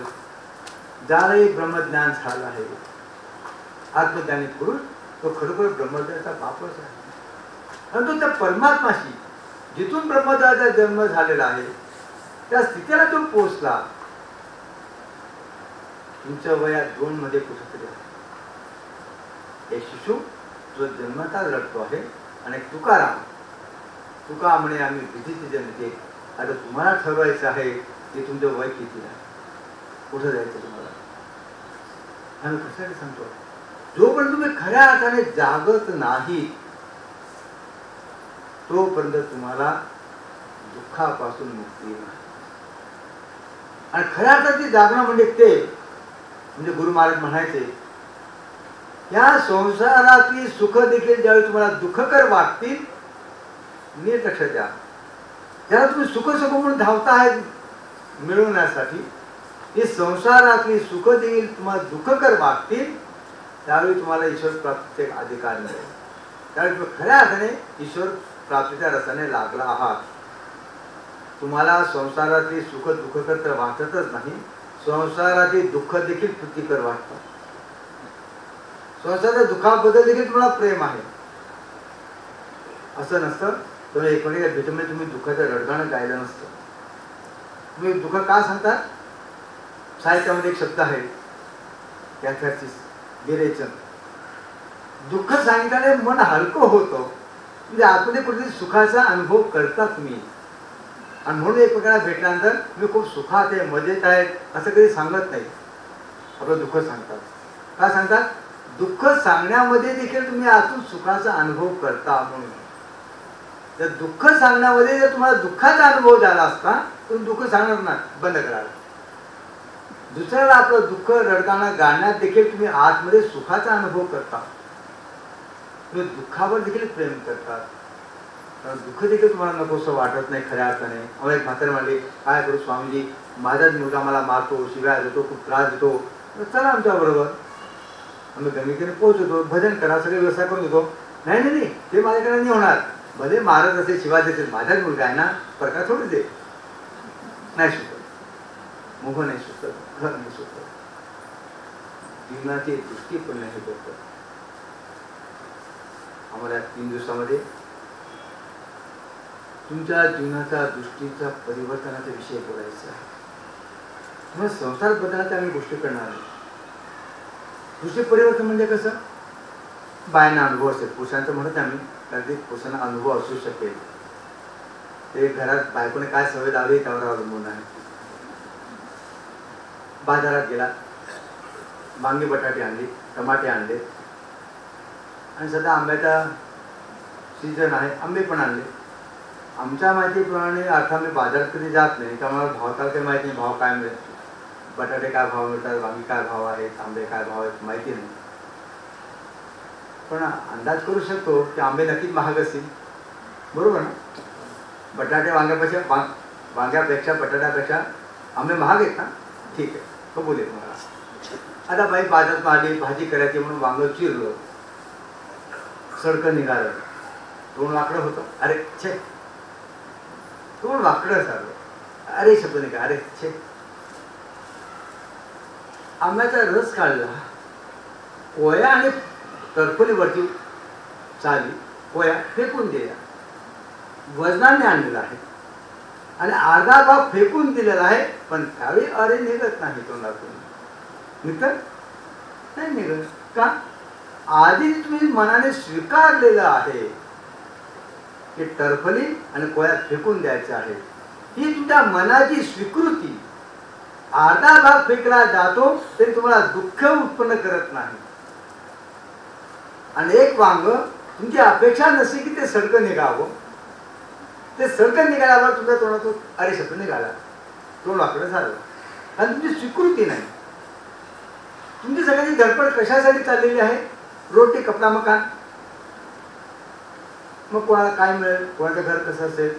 F: ज्यालाही ब्रह्मज्ञान झालं आहे, आत्मज्ञानी पुरुष, तो खरोखर ब्रह्मदेवाचा बापच आहे. परंतु त्या परमात्माशी जिथून ब्रह्मदेवाचा जन्म झालेला आहे त्या स्थितीला तो पोहोचला. तुमच्या वयात 2 मध्ये कुठेतरी आहे. एक शिशु जो जन्मताच रडतो आहे आणि तुकाराम, तुका म्हणे आम्ही विधीचे जनिते. आता तुम्हाला ठरवायचं आहे की तुमचं वय किती आहे, कुठं जायचं तुम्हाला. आम्ही कशासाठी सांगतो? जोपर्यंत तुम्ही खऱ्या अर्थाने जागत नाही तोपर्यंत तुम्हाला दुःखापासून मुक्ती नाही. आणि खऱ्या अर्थाची जागणं म्हणजे ते, म्हणजे गुरु महाराज म्हणायचे, या संसारातली सुख देखील ज्यावेळी तुम्हाला दुःखकर वाटतील, नीट लक्ष द्या. ज्याला तुम्ही सुख म्हणून धावता मिळवण्यासाठी, ही संसारातली सुख देखील तुम्हाला दुःखकर वाटतील, त्यावेळी तुम्हाला ईश्वर प्राप्तीचे अधिकार मिळेल. त्यावेळी तुम्ही खऱ्या अर्थाने ईश्वर प्राप्तीच्या रसाने लागला आहात. तुम्हाला संसारातली सुख दुःखकर तर वाटतच नाही, संसारातील दुःख देखील प्रीतिकर वाटतात. संसाराच्या दुःखाबद्दल देखील तुम्हाला प्रेम आहे असं नसतं. तुम्ही एकमेकांच्या भेटीमध्ये तुम्ही दुःखाचं रडगाणं गायलं नसतं. तुम्ही दुःख का सांगतात? साहित्यामध्ये एक शब्द आहे कॅथार्सिस, विरेचन. दुःख सांगितल्याने मन हलकं होतं, म्हणजे आतमध्ये कुठेतरी सुखाचा अनुभव करता तुम्ही. आणि म्हणून एकमेकांना भेटल्यानंतर मी खूप सुखात आहे, मजेत आहे असं कधी सांगत नाही, आपलं दुःख सांगतात. काय सांगतात? दुःख सांगण्यामध्ये देखील तुम्ही आतून सुखाचा अनुभव करता. म्हणून जर दुःख सांगण्यामध्ये जर तुम्हाला दुःखाचा अनुभव झाला असता तर दुःख सांगणार नाही, बंद करा. दुसऱ्याला आपलं दुःख रडताना गाण्यात देखील तुम्ही आतमध्ये सुखाचा अनुभव करता, तुम्ही दुःखावर देखील प्रेम करतात. दुःख देखील तुम्हाला नकोसं वाटत नाही खऱ्या अर्थाने. आम्हाला एक म्हातारे म्हणले, काय करू स्वामीजी, माझाच मुलगा मला मारतो, शिव्या देतो, खूप त्रास देतो. चला आमच्या बरोबर, आम्ही गंगेकडे पोहोचतो, भजन करा, सगळे व्यवसाय करून देतो. नाही नाही नाही, ते माझ्याकडे नाही होणार. भले मारत असेल, शिवाय देतील, माझाच मुलगा आहे ना, प्रकार थोडी दे. नाही सुचत, मोह नाही सुचत, घर नाही सुचत, जीवनाची दृष्टी पण नाही करत. आम्हाला 3 दिवसामध्ये तुमच्या जीवनाच्या दृष्टीचा परिवर्तनाचा विषय बोलायचा आहे. तुम्हाला संसार बदलायच्या आम्ही गोष्टी करणार नाही. दृष्टी परिवर्तन म्हणजे कसं? बायांना अनुभव असेल, पुरुषांचं म्हणत आम्ही, कधी पुरुषांना अनुभव असू शकेल. ते घरात बायकोने काय सवय लावली त्यावर अवलंबून आहे. बाजारात गेला, वांगी बटाटे आणली, टमाटे आणले, आणि सध्या आंब्याचा सीझन आहे, आंबे पण आणले. आमच्या माहितीप्रमाणे आता आम्ही बाजारात कधी जात नाही, त्यामुळे भावताला काही माहिती नाही, भाव काय मिळेल, बटाटे काय भाव मिळतात, वांगी काय भाव आहेत, आंबे काय भाव आहेत माहिती नाही. पण अंदाज करू शकतो की आंबे नक्कीच महाग असतील, बरोबर ना? बटाटे वांग्यापेक्षा बटाट्यापेक्षा आंबे महाग आहेत ना? ठीक आहे, कबूल आहे तुम्हाला. आता बाई बाजारात आली, भाजी करायची म्हणून वांग चिरलं, सडकं निघालं, तोंड वाकडं होतं, अरे छे, तोंड वाकडं झालं, अरे शब्द नाही का, अरे छे. आंब्याचा रस काढला, कोया आणि टरफलीवरती चाली, कोया फेकून दिल्या, वजनाने आणलेला आहे आणि अर्धा भाग फेकून दिलेला आहे, पण त्यावेळी अरे निघत नाही तोंडातून. निघत नाही, निघत का? आधी तुम्ही मनाने स्वीकारलेलं आहे की टरफली आणि कोयात फेकून द्यायचे आहे. ही तुमच्या मनाची स्वीकृती. अर्धा भाग फेकला जातो तरी तुम्हाला दुःख उत्पन्न करत नाही. आणि एक वांग तुमची अपेक्षा नसते की ते सडकं निघावं, ते सडकं निघाल्यावर तुमच्या तोंडातून अरे शब्द निघाला, तोंड वाकडं झालं, आणि तुमची स्वीकृती नाही. तुमची सगळ्यांची धडपड कशासाठी चाललेली आहे? रोटी कपडा मकान. मग कोणाला काय मिळेल, कोणाचं घर कसं असेल,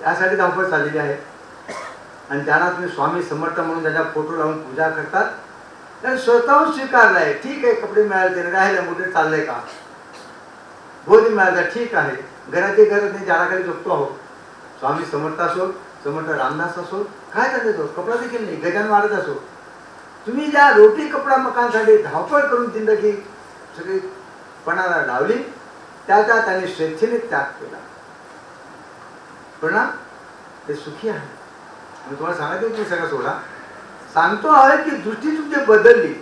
F: यासाठी धावपळ चाललेली आहे. आणि त्यांना तुम्ही स्वामी समर्थ म्हणून त्याच्या फोटो लावून पूजा करतात, तर स्वतःहून स्वीकारलाय. ठीक आहे, कपडे मिळाले त्याने, राहिलं मोठे चाललंय का, बोधी मिळाला ठीक आहे, घराची गरज नाही, झाडाखाली झोपतो आहोत. स्वामी समर्थ असो, समर्थ रामदास असो, काय चालत तो कपडा देखील नाही, गजानन महाराज असो, तुम्ही ज्या रोटी कपडा मकानसाठी धावपळ करून जिंदगी सगळी पणाला लावली, त्याचा त्याने स्वेच्छेने त्याग केला. पण ते सुखी आहे. मी तुम्हाला सांगायचं तुम्ही सगळं सोडा, सांगतो आहे की दृष्टी तुमची बदलली.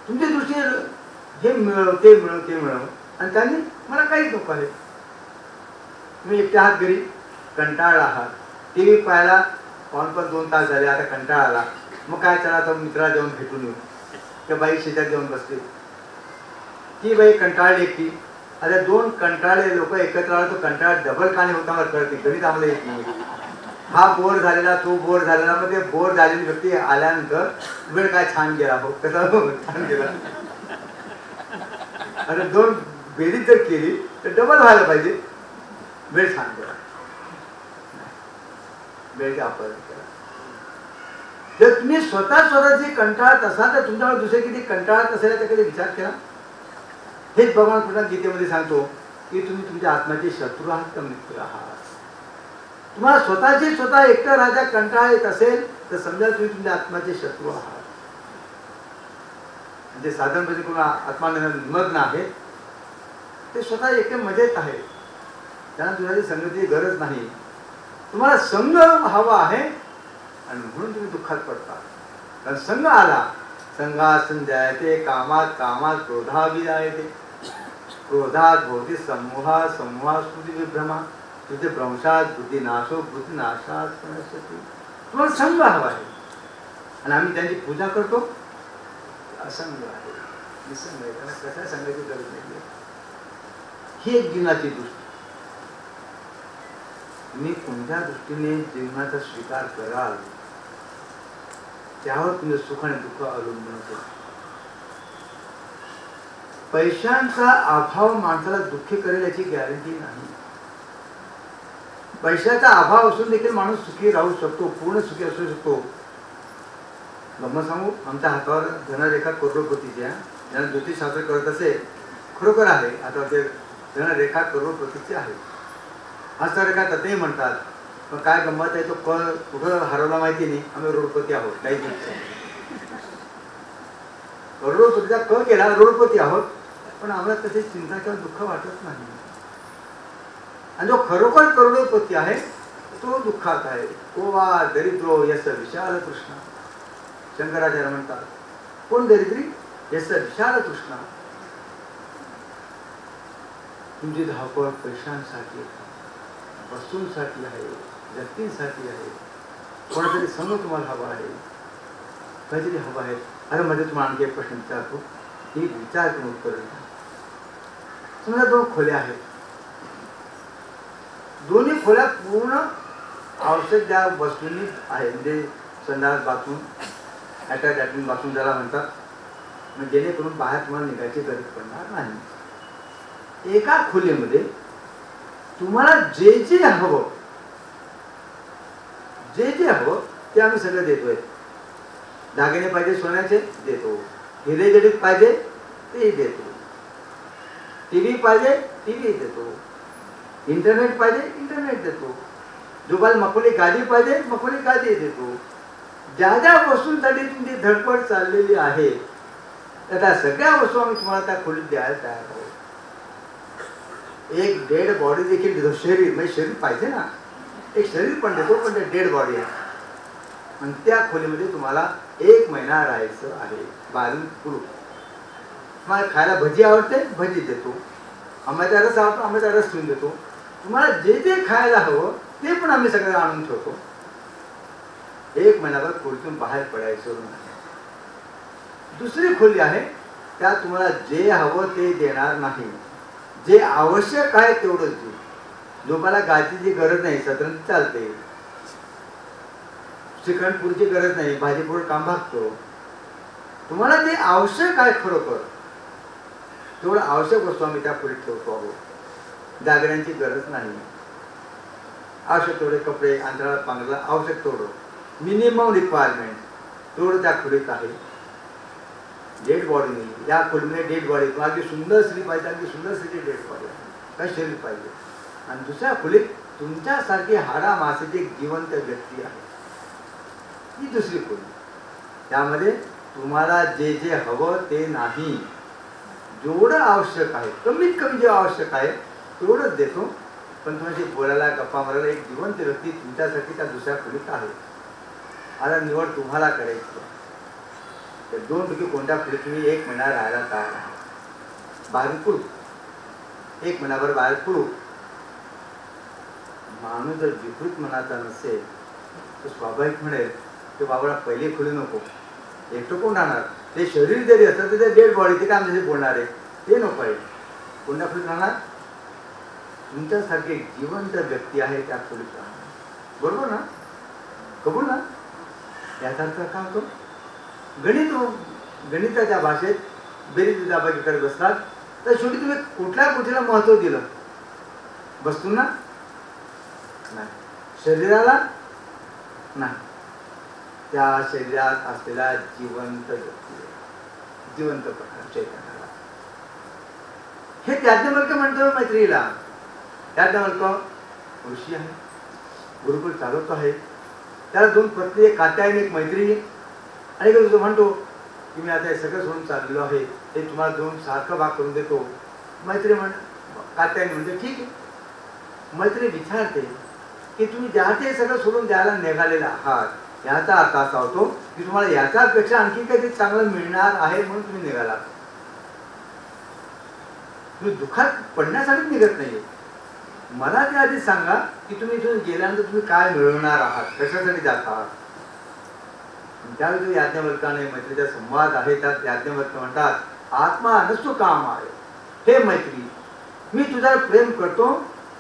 F: तुमची दृष्टी हे मिळव ते मिळव ते मिळव, आणि त्यांनी मला काहीच नको आहे. तुम्ही एकटे आहात घरी, कंटाळला आहात, टी व्ही पाहायला पण 2 तास झाले, आता कंटाळा आला, मग काय चला तर मित्राला जाऊन भेटून येऊ. त्या बाई शेतात जाऊन बसते, ती बाई कंटाळली एकटी. आता 2 कंटाळले लोक एकत्र आला, तो कंटाळा डबल काने होता मला कळते, गणित आम्हाला येत नाही. हा बोर झालेला, तो बोर झालेला, मग ते बोर झालेली व्यक्ती आल्यानंतर वेळ काय छान गेला, हो कसा छान गेला. आणि 2 बेरीज जर केली तर डबल व्हायला पाहिजे, वेळ छान गेला, वेळचा अपराध केला. जर तुम्ही स्वतःची कंटाळत असाल तर तुमच्यावर दुसरे किती कंटाळत असेल याचा कधी विचार केला? हेच भगवान कृष्ण गीतेमध्ये सांगतो की तुम्ही तुमच्या आत्म्याचे शत्रू आहात का मित्र आहात. तुम्हाला स्वतः एकटा राजा कंटाळा येत असेल तर समजा तुम्ही तुमच्या आत्म्याचे शत्रू आहात. म्हणजे साधारणपणे कोण आत्मानंद निमग्न आहेत ते स्वतः एकटे मजेत आहेत, त्यांना तुझ्याची संगतीची गरज नाही. तुम्हाला संघ हवा आहे आणि म्हणून तुम्ही दुःखात पडता. कारण संघ आला, संघात संध्यायते, कामात कामात क्रोधाविजायते, क्रोधात भवती समूहा, समूहात स्तुती विभ्रमा, तुझे भ्रंशात बुद्धी नाशो, बुद्धी नाशात प्रणश्यति. तुम्हाला संघ हवा आहे आणि आम्ही त्यांची पूजा करतो. असंग आहे, निसंग आहे, त्यांना कशा संघाची गरज नाही. ही एक जीवनाची दृष्टी. तुम्ही कोणत्या दृष्टीने जीवनाचा स्वीकार कराल त्यावर तुमचे सुख आणि दुःख अवलंबून असेल. पैशांचा अभाव माणसाला दुःखी करेल याची गॅरंटी नाही. पैशाचा अभाव असून देखील माणूस सुखी राहू शकतो, पूर्ण सुखी असू शकतो. गंमत सांगू, आमच्या हातावर धनरेखा करोडपतीच्या, ज्यांना ज्योतिषशास्त्र करत असेल खरोखर आहे, आता ते धनरेखा करोडपतीची आहे. हस्तरेखा तसंही म्हणतात, पण काय गंमत आहे, तो कुठं हरवला माहिती नाही. आम्ही रोडपती आहोत, काही करोडपतीचा क केला, रोडपती आहोत, पण आम्हाला तशी चिंता किंवा दुःख वाटत नाही. आणि जो खरोखर करोडपती आहे तो दुःखात आहे. ओ वा दरिद्रो यस विशाल कृष्ण. शंकराचार्य म्हणतात, कोण दरिद्री? यस विशाल कृष्ण. तुमची धावपळ पैशांसाठी, वस्तूंसाठी आहे, व्यक्तींसाठी आहे. कोणातरी संघ तुम्हाला हवा आहे, काहीतरी हवं आहे. अरे मध्ये तुम्हाला आणखी एक प्रश्न विचारतो, ही विचार करून उत्तर द्या. समजा 2 खोल्या आहेत, दोन्ही खोल्या पूर्ण आवश्यक त्या वस्तूंनी आहे. म्हणजे संडास, बाथरूम, अटॅच लॅट्रिन बाथरूम ज्याला म्हणतात, म्हणजे जेणेकरून बाहेर तुम्हाला निघायची गरज पडणार नाही. एका खोलीमध्ये तुम्हाला जे जे हवं ते आम्ही सगळं देतोय. दागिने पाहिजे सोन्याचे देतो, हिरे जडीत पाहिजे ते देतो, टीव्ही पाहिजे टीव्ही देतो, इंटरनेट पाहिजे इंटरनेट देतो, जुबाल मखोली गादी पाहिजे मखोली गादी देतो. ज्या ज्या वस्तूंसाठी तुमची धडपड चाललेली आहे त्या सगळ्या वस्तू आम्ही तुम्हाला त्या खोलीत द्यायला तयार आहोत. एक डेड बॉडी देखील देतो. शरीर म्हणजे शरीर पाहिजे ना, एक शरीर पण देतो, पण ते डेड बॉडी आहे. आणि त्या खोलीमध्ये तुम्हाला 1 महिना राहायचं आहे. बाहेरून कुलूप. तुम्हाला खायला भजी आवडते भजी देतो, आंब्याचा रस आवडतो आंब्याचा रस ठेवून देतो. तुम्हाला जे जे खायला हवं ते पण आम्ही सगळं आणून ठेवतो. 1 महिनाभर खोलीतून बाहेर पडायचं नाही. दुसरी खोली आहे, त्यात तुम्हाला जे हवं ते देणार नाही. जे आवश्यक आहे तेवढंच देऊ. लोकांना गायची गरज नाही, सदन चालते. श्रीखंडपूरची गरज नाही, भाजीपोळ काम भागतो. तुम्हाला ते आवश्यक आहे खरोखर तेवढं आवश्यक वस्तू आम्ही त्या खोलीत ठेवतो आहोत. दागिन्यांची गरज नाही. आवश्यक तेवढे कपडे, अंतराळ पांघरला आवश्यक तेवढं मिनिमम रिक्वायरमेंट तेवढं त्या खोलीत आहे. डेड बॉडी नाही, या खोलीमध्ये डेड बॉडी, अगदी सुंदर स्त्री पाहिजे, अगदी सुंदर स्त्री डेड बॉडी आहे, काय शरीर पाहिजे. आणि दुसऱ्या खोलीत तुमच्यासारखी हाडा मासेची एक जिवंत व्यक्ती आहे, ही दुसरी खोली. त्यामध्ये तुम्हाला जे जे हवं ते नाही, जेवढं आवश्यक आहे, कमीत कमी जे आवश्यक आहे तेवढंच देतो. पण तुमची बोलायला, गप्पा मारायला एक जिवंत व्यक्ती तुमच्यासाठी त्या दुसऱ्या खोलीत आहे. आता निवड तुम्हाला करायची. तर 2 कोणत्या खोलीत तुम्ही 1 महिना राहायला तयार आहे? बाहेर पडू, 1 महिनाभर बाहेर पडू. माणूस जर विकृत मनाचा नसेल तर स्वाभाविक म्हणेल की बाबाला पहिली खोली नको, एकटं कोण राहणार, ते शरीर जरी असतं तर ते डेड बॉडी, ते काय आमच्याशी बोलणार आहे, ते नको आहे. कोणत्या खोलीत राहणार? तुमच्यासारखी एक जिवंत व्यक्ती आहे त्या खोलीत राहणार. बरोबर ना? कबूल ना? याचा अर्थ काय होतो? गणिताच्या भाषेत बेरीज वजाबाकी करत बसतात तर शेवटी तुम्ही कुठल्या गोष्टीला महत्व दिलं? वस्तूंना नाही, शरीराला नाही, त्या शरीरात असलेल्या जिवंत व्यक्ती, जिवंत प्रकार चैतन्याला. हे त्याज्ञवल्क्य म्हणतो मैत्रीला. त्याज्ञवल्क्य ऋषी आहे, गुरुकुल चालवतो आहे. त्याला 2 पत्नी, एक कात्यायनी, एक मैत्रिणी. आणि तो म्हणतो की मी आता हे सगळं सोडून चाललेलो आहे, हे तुम्हाला 2 सारखं भाग करून देतो. मैत्री कात्यायनी म्हणते ठीक आहे. मैत्री विचारते की तुम्ही ज्यासाठी हे सगळं सोडून द्यायला निघालेला आहात, याचा अर्थ असा होतो की तुम्हाला याच्यापेक्षा आणखी काहीतरी चांगलं मिळणार आहे म्हणून तुम्ही निघाला. तुम्ही दुःखात पडण्यासाठी निघत नाहीये. मला ते आधी सांगा की तुम्ही इथून गेल्यानंतर तुम्ही काय मिळवणार आहात, कशासाठी जात आहात. त्यावेळी जो याज्ञवल्क्याने मैत्रीचा संवाद आहे, त्यात याज्ञवल्क्य म्हणतात आत्मा नसतो काम आहे. हे मैत्री, मी तुझ्यावर प्रेम करतो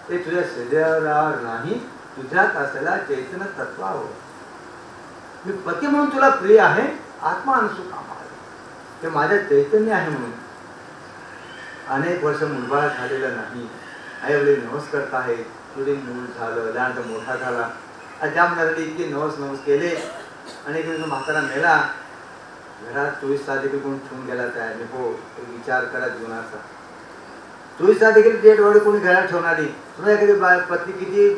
F: ते तुझ्या शरीरावर नाही, तुझ्यात असलेल्या चैतन्य तत्वावर. मी पती म्हणून तुला प्रिय आहे, आत्मा नसतो काम आहे, ते माझ्या चैतन्य आहे म्हणून. अनेक वर्ष मुलबाळ झालेलं नाही, आई वडील नवस करत आहेत, पुढे मूल झालं, लहानचा मोठा झाला, ज्या मुलासाठी इतके नवस केले. आणि म्हातारा मेला, घरात 24 तास देखील कोणी ठेवून गेला तयार नाही. हो, विचार करा जीवनाचा. 24 तास देखील डेड बॉडी कोणी घरात ठेवणार नाही. तुम्ही एखादी पत्नी किती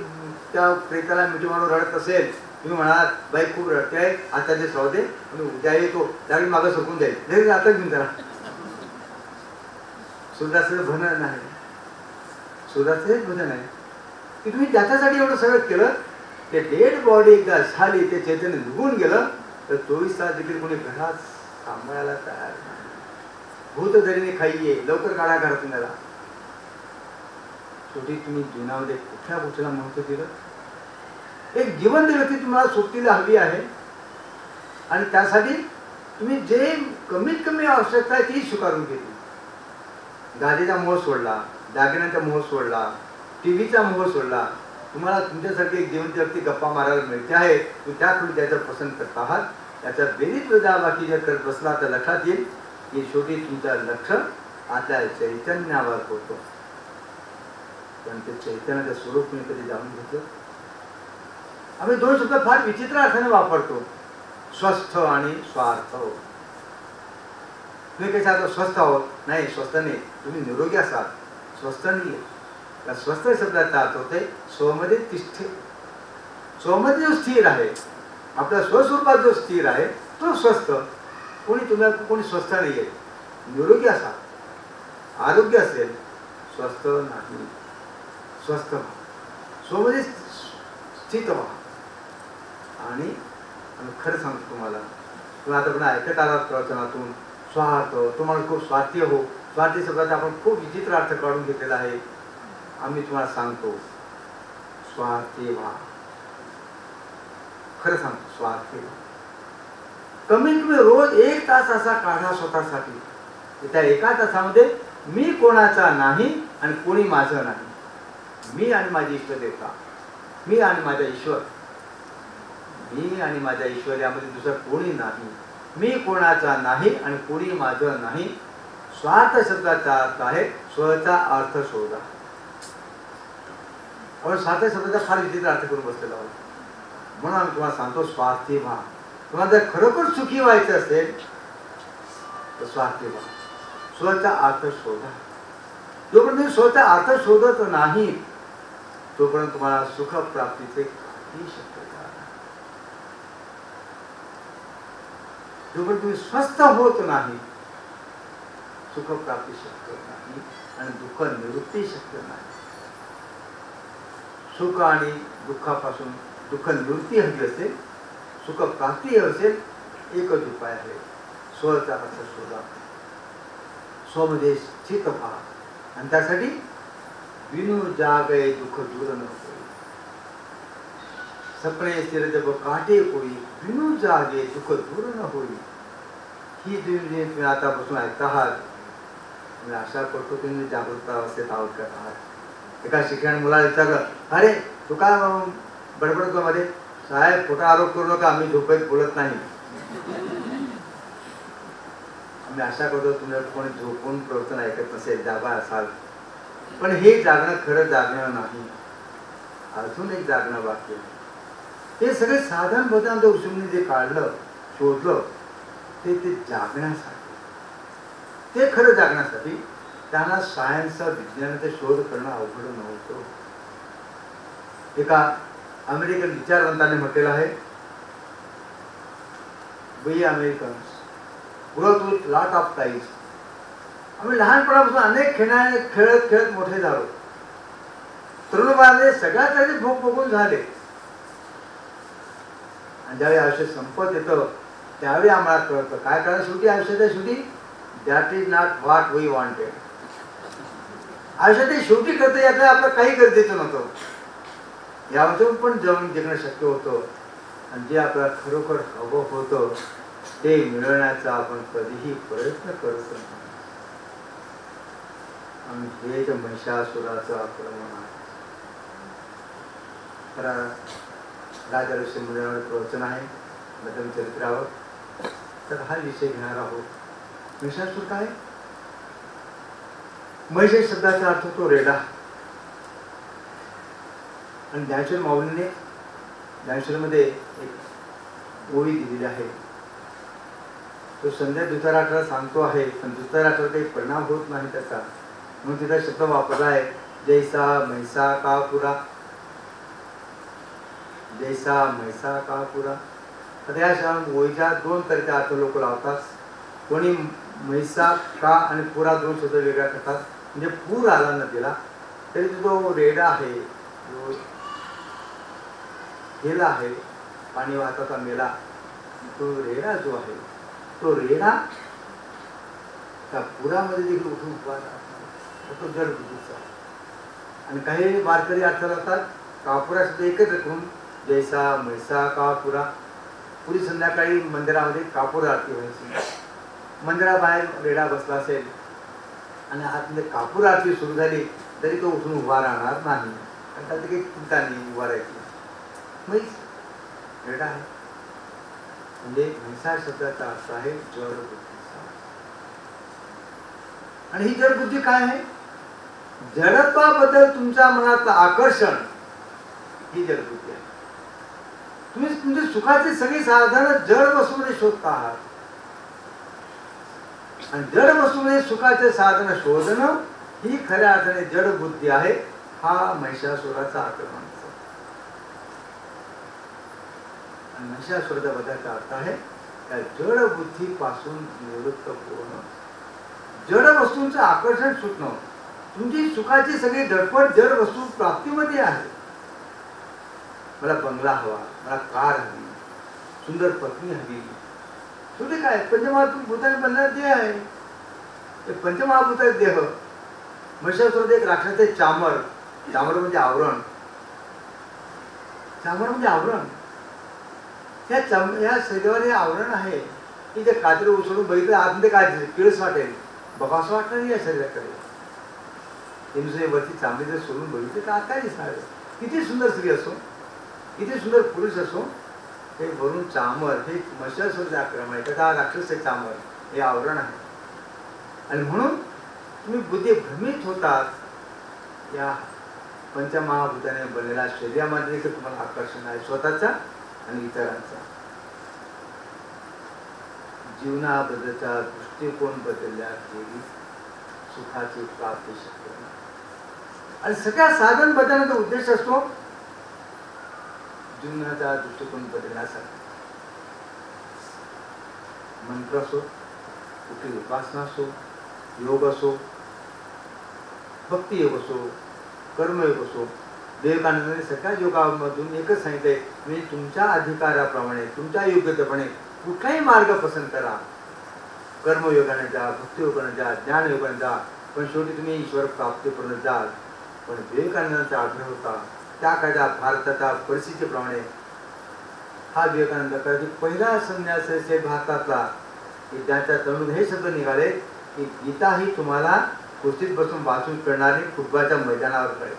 F: त्या प्रेताला मिठी मारून रडत असेल, तुम्ही म्हणाल बाई खूप रडते आहे, आता जे सौ दे, उद्या येतो, त्यावेळी मागं सरकून जाईल, आता घेऊन जरा. सुरदासचं भजन नाही, सुरदासचं हेच भजन आहे की तुम्ही ज्याच्यासाठी एवढं सगळं केलं, ते डेड बॉडी एकदा झाली, ते चैतन्य निघून गेलं तर 24 तास देखील कोणी घरात सांभाळायला तयार नाही. भूतधरीने खाईये, लवकर काढा घरातून त्याला. शेवटी तुम्ही जीवनामध्ये कुठल्या गोष्टीला महत्व दिलं? एक जिवंत व्यक्ती तुम्हाला सोबतीला हवी आहे आणि त्यासाठी तुम्ही जे कमीत कमी आवश्यकता आहे ती स्वीकारून घेतली. गाडीचा मोह सोडला, दागिन्यांचा मोह सोडला, टीव्हीचा मोह सोडला. तुम्हाला तुमच्यासारखी एक जिवंत व्यक्ती गप्पा मारायला मिळते आहे, तुम्ही त्या खोली त्याचं पसंत करत आहात. त्याचा बेरीज वजाबाकी जर करत बसला तर लक्षात येईल की शेवटी तुमचं लक्ष आता चैतन्यावर होतं. पण ते चैतन्याचं स्वरूप मी कधी जाणून घेतलं. आम्ही 2 शब्द फार विचित्र अर्थाने वापरतो, स्वस्थ आणि स्वार्थ. तुम्ही कसे आता स्वस्थ आहोत? नाही, स्वस्थ नाही, तुम्ही निरोगी असाल, स्वस्थ नाही. त्या स्वस्थ शब्दाचा अर्थ होते स्वमध्ये तिष्ठे. स्वमध्ये जो स्थिर आहे, आपल्या स्वस्वरूपात जो स्थिर आहे तो स्वस्थ. कोणी स्वस्थ नाही आहे. निरोगी असा, आरोग्य असेल, स्वस्थ नाही. स्वस्थ व्हा, स्वमध्ये स्थित व्हा. आणि खरं सांगतो तुम्हाला, तुम्ही आता पण ऐकत आलात प्रवचनातून स्वार्थ, तुम्हाला खूप स्वार्थी हो. स्वार्थी शब्दाचा आपण खूप विचित्र अर्थ काढून घेतलेला आहे. आम्ही तुम्हाला सांगतो स्वार्थी व्हा. खरं सांगतो स्वार्थी व्हा. कमीत कमी रोज 1 तास असा काढा स्वतःसाठी. त्या 1 तासामध्ये मी कोणाचा नाही आणि कोणी माझं नाही. मी आणि माझी इष्टदेवता, मी आणि माझा ईश्वर, मी आणि माझा ईश्वर, यामध्ये दुसरं कोणी नाही. मी कोणाचा नाही आणि कोणी माझं नाही. स्वार्थ शब्दाचा अर्थ आहे स्वचा अर्थ शोधा. आपण स्वार्थ शब्दाचा फार विचित्र अर्थ करून बसलेलो आहोत. म्हणून आम्ही तुम्हाला सांगतो स्वार्थी व्हा. तुम्हाला जर खरोखर सुखी व्हायचं असेल तर स्वार्थी व्हा. स्वतःचा अर्थ शोधा. जोपर्यंत तुम्ही स्वतःचा अर्थ शोधत नाही तोपर्यंत तुम्हाला सुख प्राप्तीचे काही शक्यता नाही. जोपर्यंत तुम्ही स्वस्थ होत नाही सुख प्राप्ती शक्य नाही आणि दुःख निवृत्ती शक्य नाही. सुख आणि दुःखापासून दुःख निवृत्ती हवी असेल, सुख प्राप्ती हवी असेल, एकच उपाय आहे, स्वचा अर्थ शोधा, स्वमध्ये स्थित व्हा. आणि त्यासाठी विनु जागे दुःख दूर न होई, सपने सिर जब काटे कोई, विनु जागे दुःख दूर न होई. ही तुम्ही आता बसून ऐकता आहात. मी आशा करतो तुम्ही जागृत अवस्थेत आहोत का आहात. एका शिक्षण मुलाला विचारलं, अरे तू का बडबडतो मध्ये? साहेब खोटा आरोप करू नका, आम्ही झोपेत बोलत नाही. आम्ही आशा करतो तुम्ही कोणी झोपून प्रवचन ऐकत नसेल, जागा असाल. पण हे जागणं खरं जागणं नाही, अजून एक जागणं बाकी आहे. हे सगळे साधन बदल ऋषींनी जे काढलं शोधलं ते जागण्यासाठी, ते खरं जागण्यासाठी त्यांना सायन्सचा विज्ञानाचा शोध करणं अवघड नव्हतं. एका अमेरिकन विचारवंताने म्हटलेलं आहे, we Americans grow with lot of times. आम्ही लहानपणापासून अनेक खेळत खेळत मोठे झालो. तरुणपणामध्ये सगळ्यात आधी भोग बघून झाले. आणि ज्यावेळी आयुष्य संपत येतं त्यावेळी आम्हाला कळतं काय करायला शेवटी आयुष्याच्या शेवटी that is not what we wanted. आयुष्याच्या शेवटी करता याचं आपलं काही गरजेचं नव्हतं. यावरून पण जगणं शक्य होतं. आणि जे आपल्याला खरोखर हवं होतं ते मिळवण्याचा आपण कधीही प्रयत्न करत नाही. आणि हे महिषासुराचं आक्रमण आहे. खरं राजा ऋषी मुनीवर प्रवचन आहे मध्यम चरित्रावर. तर हा विषय घेणार आहोत. महिषासुर काय? महिष शब्दाचा अर्थ तो रेडा. आणि ज्ञानेश्वर माऊलीने ज्ञानेश्वरीमध्ये एक ओळी दिलेली आहे. तो संध्या दुसऱ्याला सांगतो आहे, पण दुसऱ्याला काही परिणाम होत नाही त्याचा. म्हणून तिचा शब्द वापरला आहे, जैसा म्हैसा का पुरा, जैसा म्हैसा का पुरा. आता या ओळीच्या दोन तऱ्हेचे अर्थ लोक लावतात. कोणी म्हैसा का आणि पुरा दोन शब्द वेगळ्या करतात. म्हणजे पूर आला नदीला तरी जो रेडा आहे, जो गेला आहे, पाणी वाहताचा मेला, तो रेडा जो आहे तो रेडा त्या पुरामध्ये देखील उठून उभा राहतो. तो जड बुद्धीचा. आणि काही वारकरी अर्थ लावतात कापुरा शब्द एकत्र करून जैसा म्हैसा कापुरा. पुरी संध्याकाळी मंदिरामध्ये कापूर आरती व्हायची. मंदिराबाहेर रेडा बसला असेल आणि आतमध्ये कापूर आरती सुरू झाली तरी तो उठून उभा राहणार नाही. कारण त्याची काही चिंता नाही उभा राहायची. म्हैस रेडा आहे. म्हणजे म्हैसा शब्दाचा अर्थ आहे जड बुद्धीचा. आणि ही जड बुद्धी काय आहे? जडत्वाबद्दल तुमच्या मनातलं आकर्षण ही जड बुद्धी आहे. तुम्ही तुमच्या सुखाची सगळी साधनं जड वस्तूमध्ये शोधता आहात. आणि जड वस्तूमध्ये सुखाचे साधन शोधणं ही खऱ्या अर्थाने जड बुद्धी आहे. हा महिषासुराचा आक्रमण. आणि महिषासुराचा बदलाचा अर्थ आहे त्या जड बुद्धीपासून निवृत्त होणं, जड वस्तूंचं आकर्षण सुटणं. तुमची सुखाची सगळी धडपड जड वस्तू प्राप्तीमध्ये आहे. मला बंगला हवा, मला कार हवी, सुंदर पत्नी हवी. शेवटी काय पंचमहाभूताने बनणारे देह आहे. ते पंचमहाभूत देह. महिषासुराचा एक राक्षस आहे चामर. चामर म्हणजे आवरण. चामर म्हणजे आवरण. या शरीरावर हे आवरण आहे की ते कात्री उसळून बघितलं आतमध्ये काय किळस वाटेल, बघावं वाटणार नाही या शरीराकडे. ते नुसते वरती चांगली जर सोडून बघितले तर आत काय दिसणार? किती सुंदर स्त्री असो, किती सुंदर पुरुष असो, हे वरून चामर हे महिषासुराचे आक्रमण आहे. त्याचा राक्षस आहे चामर, हे आवरण आहे. आणि म्हणून तुम्ही बुद्धी भ्रमित होतात या पंचमहाभूताने बनलेला शरीरामध्ये देखील तुम्हाला आकर्षण आहे स्वतःचा आणि इतरांचा. जीवनाबद्दलचा दृष्टिकोन बदलल्या केली सुखाची प्राप्ती शक्य नाही. आणि सगळ्या साधन बदलण्याचा उद्देश असतो जीवनाचा दृष्टिकोन बदलण्यासाठी. मंत्र असो, कुठली उपासना असो, योग असो, भक्ती योग असो, कर्मयोग असो, विवेकानंदांनी सगळ्या योगामधून एकच सांगितलंय, म्हणजे तुमच्या अधिकाराप्रमाणे तुमच्या योग्यतेप्रमाणे कुठलाही मार्ग पसंत करा. कर्मयोगाने जा, भक्तियोगाने जा, ज्ञानयोगाने जा, पण शेवटी तुम्ही ईश्वर प्राप्तीपर्यंत जाल. पण विवेकानंदांचा आग्रह होता त्या कायदा भारताच्या परिस्थितीप्रमाणे हा विवेकानंद करायची पहिला संन्यास असेल भारतातला की ज्याच्या तरुण हे शब्द निघाले की गीता ही तुम्हाला कुस्तीत बसून वाचून करणारी फुटबॉलच्या मैदानावर कळेल.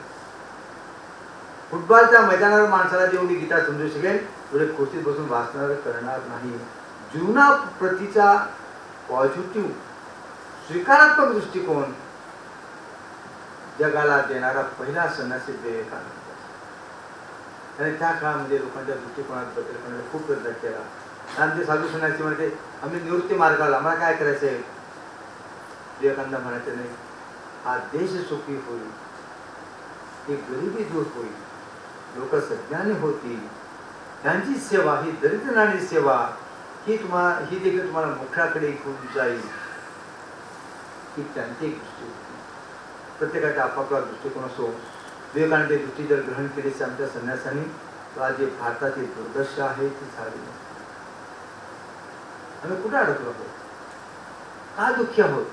F: फुटबॉलच्या मैदानावर माणसाला जेवढी गीता समजू शकेल तेवढे कुस्तीत बसून वाचणार करणार नाही. जीवनाप्रतीचा पॉझिटिव्ह स्वीकारात्मक दृष्टिकोन जगाला देणारा पहिला संन्यासी विवेकानंद. आणि त्या काळामध्ये लोकांच्या दृष्टिकोनात बदल करण्याचा खूप प्रयत्न केला. आणि साधू संन्यासी म्हणते आम्ही निवृत्ती मार्गाला आम्हाला काय करायचं आहे. विवेकानंद म्हणायचे नाही, हा देश सुखी होईल, ही गरिबी दूर होईल, लोक सज्ञानी होतील, त्यांची सेवा ही दरिद्रांची सेवा ही देखील तुम्हाला मोक्षाकडे घेऊन जाईल. ही त्यांची एक दृष्टी होती. प्रत्येकाचा आपापला दृष्टिकोन असो. विवेकानंद दृष्टी जर ग्रहण केली आमच्या संन्यासांनी तर आज भारताची दुर्दशा आहे ती झाली नसते. आम्ही कुठे अडकलो आहोत, का दुःखी आहोत.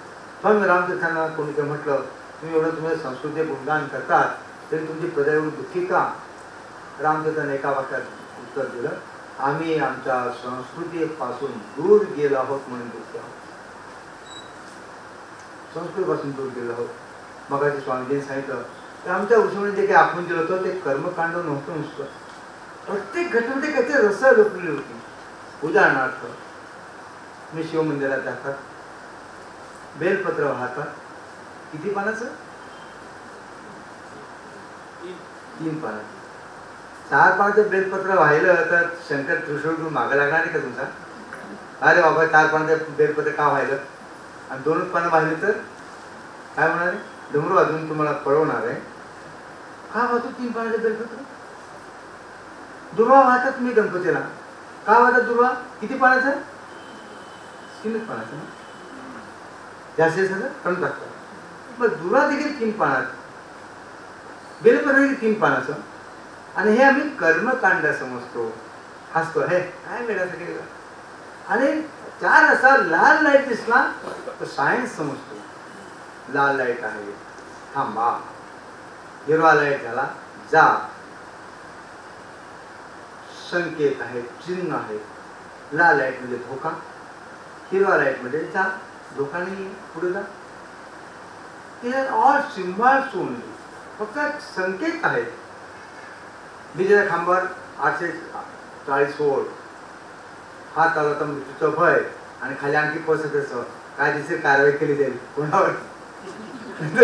F: पण रामतीर्थांना कोणी म्हटलं तुम्ही एवढं तुम्ही संस्कृती गुणगान करतात तरी तुमची प्रजा एवढी दुःखी का. रामतीर्थांनी एका वाक्यात उत्तर दिलं, आम्ही आमच्या संस्कृतीपासून दूर गेलो आहोत म्हणून दुःखी आहोत. संस्कृतीपासून दूर गेलो आहोत. मगाशी स्वामीजींनी सांगितलं तर आमच्या ऋषीमुळे जे काही आपण दिलं होतं ते कर्मकांड नव्हतं नुसतं. प्रत्येक घटनेमध्ये काहीतरी रस लपलेली होती. उदाहरणार्थ मी शिवमंदिरात जातात बेलपत्र वाहतात. किती पानाचं? 3 पानाचं. 4 पानाचं बेलपत्र वाहिलं तर शंकर त्रिशूळ मागं लागणार नाही का तुमचा. अरे बाबा 4 पानाचं बेलपत्र का वाहिलं आणि 2 पानं वाहिली तर काय होणार आहे. डमरू वाजून तुम्हाला पळवणार आहे. का वाहतो 3 पानाचं बेलपत्र. दुर्वा वाहतात तुम्ही गणपतीला. का वाहतात दुर्वा. किती पानाचं. 3 पानाचं. जास्त सगळं कमी टाकतात. मग दुर्वा देखील 3 पानात, बेलपत्र देखील 3 पानाचं. आणि हे आम्ही कर्मकांड समजतो, हसतो. हे काय मिळायचं केलं. आणि 4 असा लाल लाईट दिसला तर सायन्स समजतो. लाल लाईट आहे थांबा. हिरवा लाईट झाला जा. संकेत आहे, चिन्ह आहे. लाल लाईट मध्ये धोका, हिरवा लाईट मध्ये जा. धोकाने पुढे जा. ते ऑल सिम्बॉल्स ओनली. फक्त संकेत आहेत. विजेच्या खांबावर 840 वोल्ट. हात आला तर मृत्यूचं भय आणि खाली आणखी पसत कायदेशीर कारवाई केली जाईल. कोणावर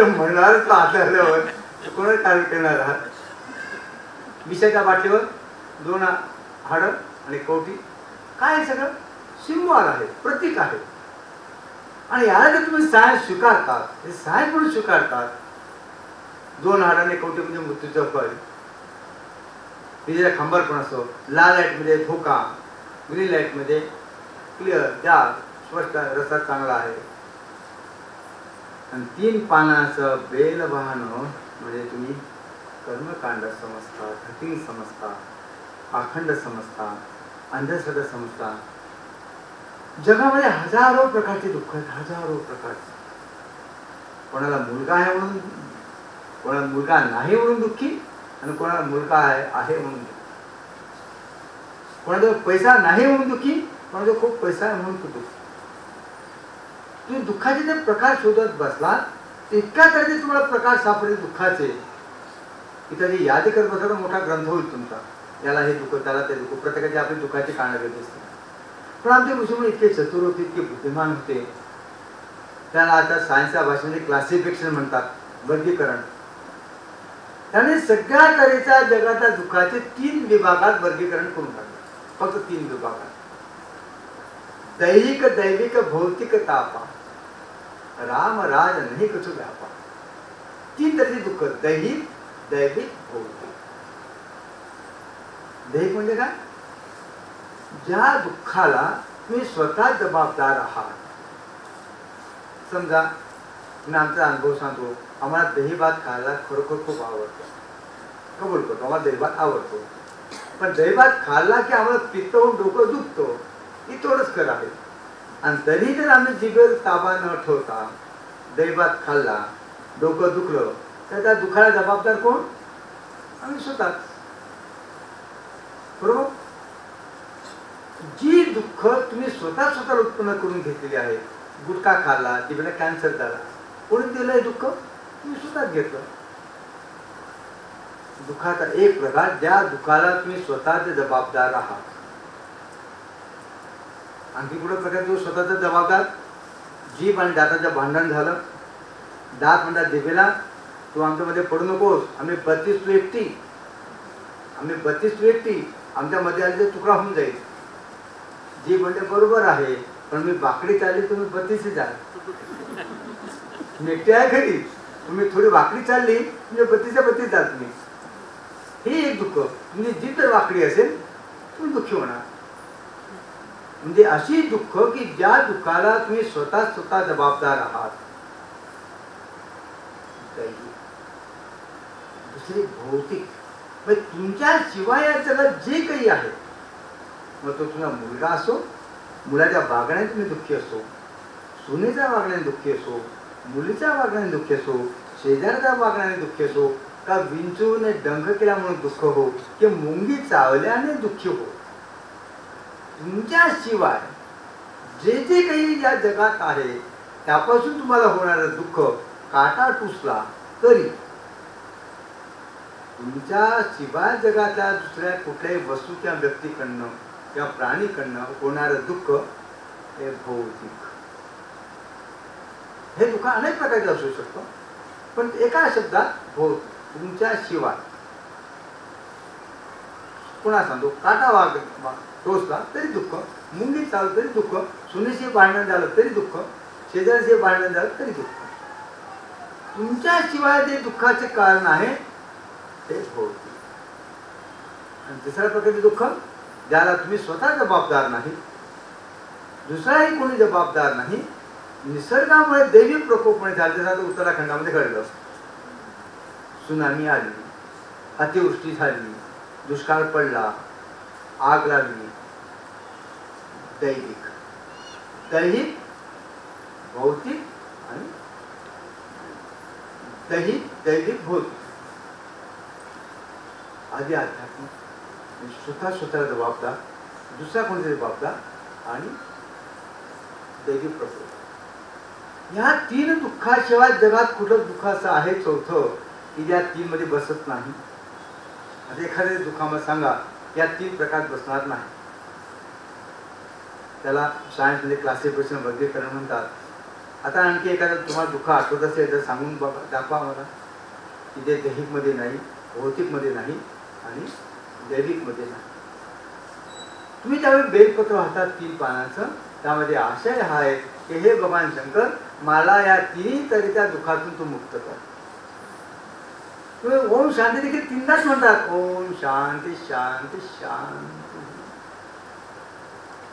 F: म्हणणारच हात आल्यावर कोणावर कारवाई करणार आहात. विषाच्या बाटलीवर 2 हाडं आणि कवटी. काय सगळं सिम्बॉल आहे, प्रतीक आहे. आणि याला जर तुम्ही सायन्स स्वीकारतात, हे सायन्स म्हणून स्वीकारतात. 2 हाडाने कवटी म्हणजे मृत्यूचं फळ. विजेच्या खांबावर पण असो. लाल लाईट मध्ये धोका, ग्रीन लाईट मध्ये क्लिअर त्या स्पष्ट रस्ता चांगला आहे. आणि 3 पानाचं बेल वाहनं म्हणजे तुम्ही कर्मकांड समजता, घटिंग समजता, अखंड समजता, अंधश्रद्धा समजता. जगामध्ये हजारो प्रकारचे दुःख आहेत, हजारो प्रकारचे. कोणाला मुलगा आहे म्हणून, कोणाला मुलगा नाही म्हणून दुःखी, आणि कोणाला मुलगा आहे म्हणून दुःखी. कोणाजवळ पैसा नाही म्हणून दुःखी, कोणाजवळ खूप पैसा आहे म्हणून दुःखी. तुम्ही दुःखाचे जे प्रकार शोधत बसला इतक्या तरी तुम्हाला प्रकार सापडेल दुःखाचे की त्याची यादी करत बसला तर मोठा ग्रंथ होईल तुमचा. याला हे दुःख, त्याला ते दुःख. प्रत्येकाची आपली दुःखाची कारणं वेगळी असतात. पण आमचे ऋषीमुळे इतके चतुर होते, इतके बुद्धिमान होते. त्याला आता सायन्सच्या भाषेमध्ये क्लासिफिकेशन म्हणतात, वर्गीकरण. त्याने सगळ्या तऱ्हेच्या जगाच्या दुःखाचे 3 विभागात वर्गीकरण करून टाकलं. फक्त 3 विभागात. दैहिक, दैविक, भौतिक तापा, राम राज नाही कछु व्यापा. 3 तऱ्हेचे दुःख, दैहिक, दैविक, भौतिक. दैहिक म्हणजे काय? ज्या दुःखाला तुम्ही स्वतः जबाबदार आहात. समजा मी आमचा अनुभव सांगतो. आम्हाला दही भात खायला खरोखर खूप आवडतं, कबूल करतो, आम्हाला दही भात आवडतो. पण दही भात खाल्ला की आम्हाला पित्त होऊन डोकं दुखतो, ही थोडंच खरं आहे. आणि तरी जर आम्ही जिभेवर ताबा न ठेवता दही भात खाल्ला, डोकं दुखलं, तर त्या दुखाला जबाबदार कोण? आम्ही स्वतःच. बरोबर? जी दुःख तुम्ही स्वतःला उत्पन्न करून घेतलेली आहे, गुटखा खाल्ला, जिभेला कॅन्सर झाला, कोणी दिलं हे दुःख? तुम्ही स्वतःच घेतलं. दुःखाचा एक प्रकार, ज्या दुःखाला तुम्ही स्वतःचे जबाबदार आहात. आणखी कुठला प्रकार जो स्वतःचा जबाबदार? जीभ आणि दाताचं भांडण झालं, दात म्हणतात जिभेला तू आमच्यामध्ये पडू नकोस, आम्ही 32 तू एकटी, आम्ही 32 तू एकटी, आमच्यामध्ये आले तर तुकडा होऊन जाईल. जीभ म्हणते बरोबर आहे, पण मी बाकडी चालली, तुम्ही 32 जाल. एकटी आहे खरी, तुम्ही थोडी वाकडी चालली म्हणजे 32 जाल तुम्ही. हे एक दुःख. म्हणजे जी तर वाकडी असेल तुम्ही दुःखी होणार. म्हणजे अशी दुःख की ज्या दुःखाला तुम्ही स्वतः जबाबदार आहात. दुसरी भौतिक, म्हणजे तुमच्या शिवाय या जगात जे काही आहे, मग तो तुझा मुलगा असो, मुलाच्या वागण्याने तुम्ही दुःखी असो, सुनेच्या वागण्याने दुःखी असो, मुलीच्या वागण्याने दुःखी असो, शेजारच्या वागण्याने दुःखी असो, का विंचूने डंख केला म्हणून दुःख हो, की मुंगी चावल्याने दुःखी हो, तुमच्या शिवाय जे जे काही या जगात आहे त्यापासून तुम्हाला होणारं दुःख काटा टुसला तरी तुमच्या शिवाय जगातल्या दुसऱ्या कुठल्याही वस्तू किंवा व्यक्तीकडनं किंवा प्राणीकडनं होणारं दुःख हे भौतिक. हे दुःख अनेक प्रकारचे असू शकतं, पण एका शब्दात भौतिक. तुमच्या शिवाय पुन्हा सांगतो, काटा टोचला तरी दुःख, मुंगी चाललं तरी दुःख, सुनेशी भांडण झालं तरी दुःख, शेजारशी भांडण झालं तरी दुःख. तुमच्या शिवाय जे दुःखाचे कारण आहे ते भौतिक. आणि तिसऱ्या प्रकारचे दुःख, ज्याला तुम्ही स्वतः जबाबदार नाही, दुसराही कोणी जबाबदार नाही, निसर्गामुळे दैवी प्रकोपमुळे झाले. जसं उत्तराखंडामध्ये घडलं, सुनामी आली, अतिवृष्टी झाली, दुष्काळ पडला, आग लागली. दैविक, दैहिक, भौतिक आणि दैहिक, दैविक, भौतिक. आधी आध्यात्मिक, स्वतःला जबाबदार, दुसरा कोणते जबाबदार, आणि दैविक प्रकोप. ह्या 3 दुःखाशिवाय जगात कुठं दुःख असं आहे चौथं की ज्या 3 मध्ये बसत नाही. आता एखाद्या दुःखामध्ये सांगा या 3 प्रकार बसणार नाही. त्याला सायन्समध्ये क्लासिफिकेशन वर्गीकरण म्हणतात. आता आणखी एखादं तुम्हाला दुःख आठवत असेल तर सांगून दाखवा मला की जे दैहिकमध्ये नाही, भौतिकमध्ये नाही आणि दैविकमध्ये नाही. तुम्ही ज्यावेळी बेलपत्र वाहतात 3 पानाचं, त्यामध्ये आशय हा आहे की हे भगवान शंकर, मला या 3 तऱ्हेच्या दुःखातून तू मुक्त कर. तुम्ही ओम शांती देखील 3दाच म्हणतात, ओम शांती शांती शांती.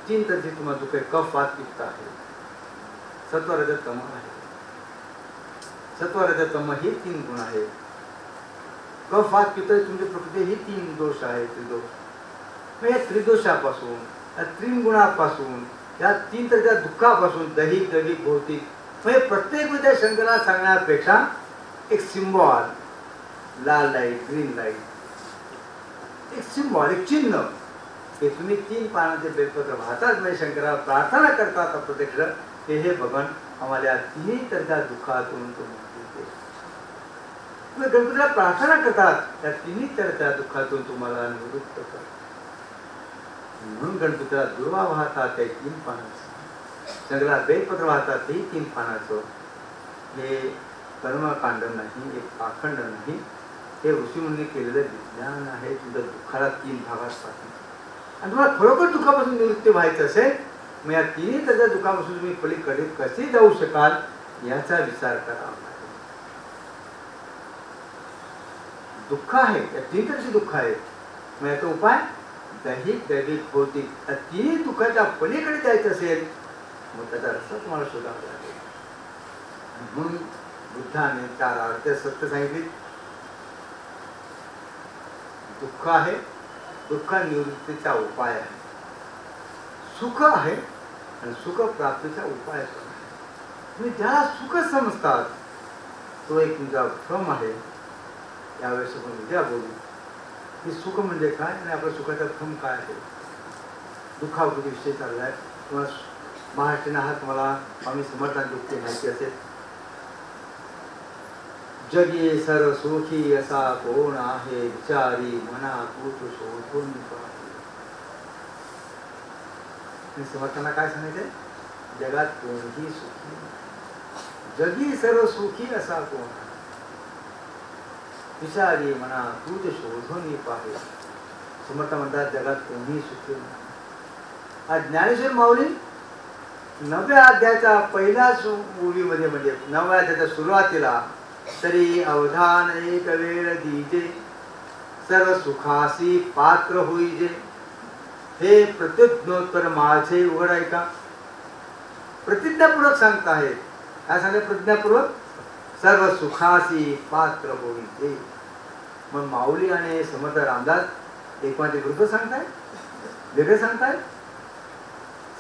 F: 3 तऱ्हेचे तुम्हाला दुःख आहे. कफ, वात, पित्त आहे, सत्व, रज, तम आहे. सत्व, रज, तम हे 3 गुण आहेत. कफ, वात, पित्त तुमची प्रकृती ही 3 दोष आहेत, त्रिदोष. मग या त्रिदोषापासून, या 3 गुणापासून, या 3 तऱ्हेच्या दुःखापासून, दैहिक, दैविक, भौतिक, म्हणजे प्रत्येक विद्या शंकराला सांगण्यापेक्षा एक सिम्बॉल, लाल लाईट, ग्रीन लाईट, एक सिम्बॉल, एक चिन्ह, हे तुम्ही 3 पानाचे बेलपत्र वाहतात म्हणजे शंकराला प्रार्थना करतात प्रत्यक्ष की हे भगवान आम्हाला या 3 तऱ्हेच्या दुःखातून तू मुक्ती दे. तुम्ही गणपतीला प्रार्थना करतात त्या 3 तऱ्हेच्या दुःखातून तुम्हाला निवृत्त कर. म्हणून गणपतीला दुर्वा वाहतात त्या 3 पानाचं, शंकराला बेलपत्र वाहतात तेही 3 पानाचं. हे कर्मकांड नाही, एक पाखंड नाही, हे ऋषीमुनी केलेलं विज्ञान आहे. तुमच्या दुःखाला 3 भागात पाडणे आणि तुम्हाला खरोखर दुःखापासून निवृत्ती व्हायचं असेल मग या 3 त्याच्या दुःखापासून तुम्ही पलीकडे कसे जाऊ शकाल याचा विचार करावा लागेल. दुःख आहे, या 3 तरी दुःख आहे, मग याचा उपाय दैहिक दैविक भौतिक या 3 दुःखाच्या पलीकडे जायचं असेल मग त्याचा रस्ता तुम्हाला शोधावा लागेल. म्हणून बुद्धाने 4 अर्थ सत्य सांगितली. दुःख आहे, दुःख निवृत्तीचा उपाय आहे. सुख आहे आणि सुख प्राप्तीचा उपाय पण आहे. तुम्ही ज्याला सुख समजतात तो एक तुमचा भ्रम आहे. यावेळेस आपण उद्या बोलू की सुख म्हणजे काय आणि आपल्या सुखाचा भ्रम काय आहे. दुःखावृत्ती विषय चाललाय. तुम्हाला महाराष्ट्रीयन आहात, तुम्हाला स्वामी समर्थांची उक्ती माहिती असेल. जगी सर्व सुखी असा कोण आहे विचारी मना तूच शोधून पाहे. समर्थांना काय सांगायचंय? जगात कोणीही सुखी नाही. जगी सर्व सुखी असा कोण आहे विचारी मना तूच शोधून पाहे. समर्थ म्हणतात जगात कोणीही सुखी नाही. आज ज्ञानेश्वर माऊली 9व्या अध्यायाच्या पहिल्याच ओळीमध्ये म्हणजे 9व्या अध्यायाच्या सुरुवातीला तरी अवधान एक वेळ दीजे सर्व सुखासी पात्र होईजे हे प्रतिज्ञोत्तर माझे उघड आहे का. प्रतिज्ञापूर्वक सांगत आहेत. काय सांगत? प्रतिज्ञापूर्वक सर्व सुखासी पात्र होईजे. मग माऊली आणि समर्थ रामदास एकमेकांच्या विरुद्ध सांगताय, वेगळे सांगताय.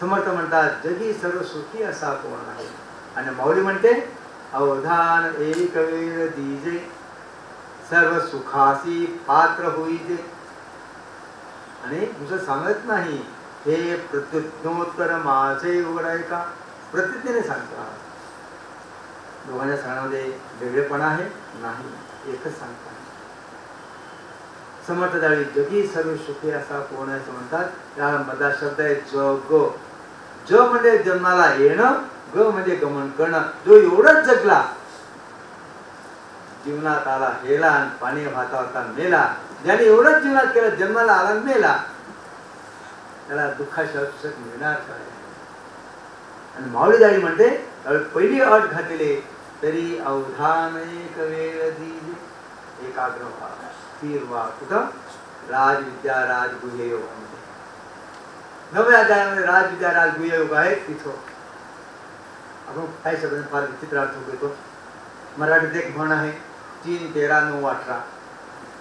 F: समर्थ म्हणतात जगी सर्व सुखी असा कोण आहे आणि माऊली म्हणते अवधान एक वेळ दीजे सर्व सुखासी पात्र होईजे. आणि दुसरं सांगत नाही हे प्रतिज्ञोत्तर माझे उघड आहे का. प्रतिज्ञेने सांगतात. दोघांच्या सांगण्यामध्ये वेगळेपणा आहे नाही, एकच सांगतात. समर्थ त्यावेळी जगी सर्व सुखी असा कोण आहे असं म्हणतात. त्या मधला शब्द आहे जग. ज म्हणजे जन्माला येणं, ग म्हणजे गमन करणं. जो एवढंच जगला, जीवनात आला हेला आणि पाणी भातावरता मेला, ज्याने एवढंच जीवनात केलं जन्माला आला मेला, त्याला दुःखाशिवाय मिळणार काय. आणि माऊली जाळी म्हणते पहिली अट घातलेली तरी अवधान एक वेळ दीजे एकाग्र व्हा स्थिर व्हा. कुठं? राजविद्या राजगुह्य योगामध्ये 9व्या अध्यायामध्ये राजविद्या राजगुह्य योग आहे. तिथं आपण काही शब्द फार विचित्र अर्थ होतो. मराठीत एक म्हण आहे 3, 13, 9, 18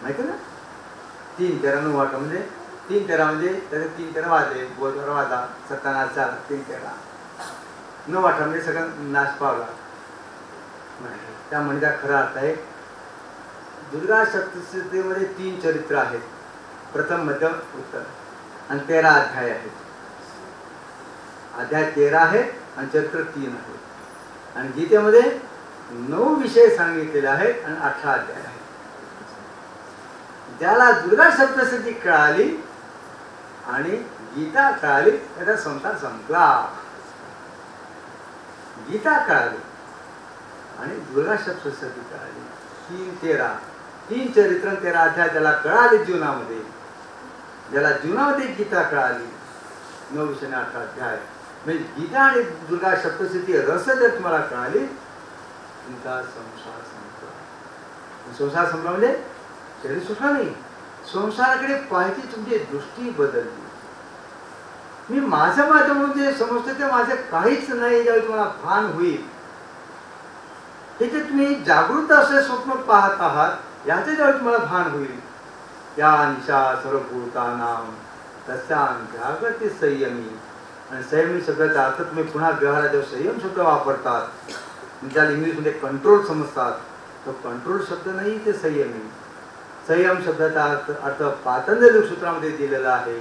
F: माहिती ना. 3, 13, 9, 18 म्हणजे 3, 13 म्हणजे त्याचे 3, 13 वाजले, बोधवर वाजा, सत्यानाश झाला. 3, 13, 9, 18 म्हणजे सगळं नाश पावला. त्या म्हणीचा खरा अर्थ आहे दुर्गा सप्तशतीमध्ये 3 चरित्र आहेत. प्रथम, मध्यम, उत्तर आणि 13 अध्याय आहेत. अध्याय 13 आहे आणि चरित्र 3 आहे. आणि गीतेमध्ये 9 विषय सांगितलेले आहेत आणि 18 अध्याय आहेत. ज्याला दुर्गा सप्तशती कळाली आणि गीता कळाली त्याचा संसार संपला. गीता कळाली आणि दुर्गा सप्तशती कळाली. 3, 13 3 चरित्र 13 अध्याय ज्याला कळाले जीवनामध्ये, ज्याला जीवनामध्ये गीता कळाली 9 विषय 18 अध्याय म्हणजे गीता आणि दुर्गा सप्तशती रस जर तुम्हाला कळाली तुमचा संसार संपला. संसार संपला म्हणजे शरीर सुटला नाही, संसाराकडे पाहायची तुमची दृष्टी बदलली. मी माझं म्हणून जे समजतो ते माझं काहीच नाही ज्यावेळी तुम्हाला भान होईल. हे जे तुम्ही जागृत असे स्वप्न पाहत आहात याचे ज्यावेळी तुम्हाला भान होईल. या निशा सर्वभूतानां तस्यां जागृती संयमी. आणि संयमी शब्दाचा अर्थ तुम्ही पुन्हा व्यवहारात जेव्हा संयम शब्द वापरतात ज्याला इंग्लिशमध्ये कंट्रोल समजतात, तो कंट्रोल शब्द नाही, ते संयमी. संयम शब्दाचा अर्थ पातंजली सूत्रामध्ये दिलेला आहे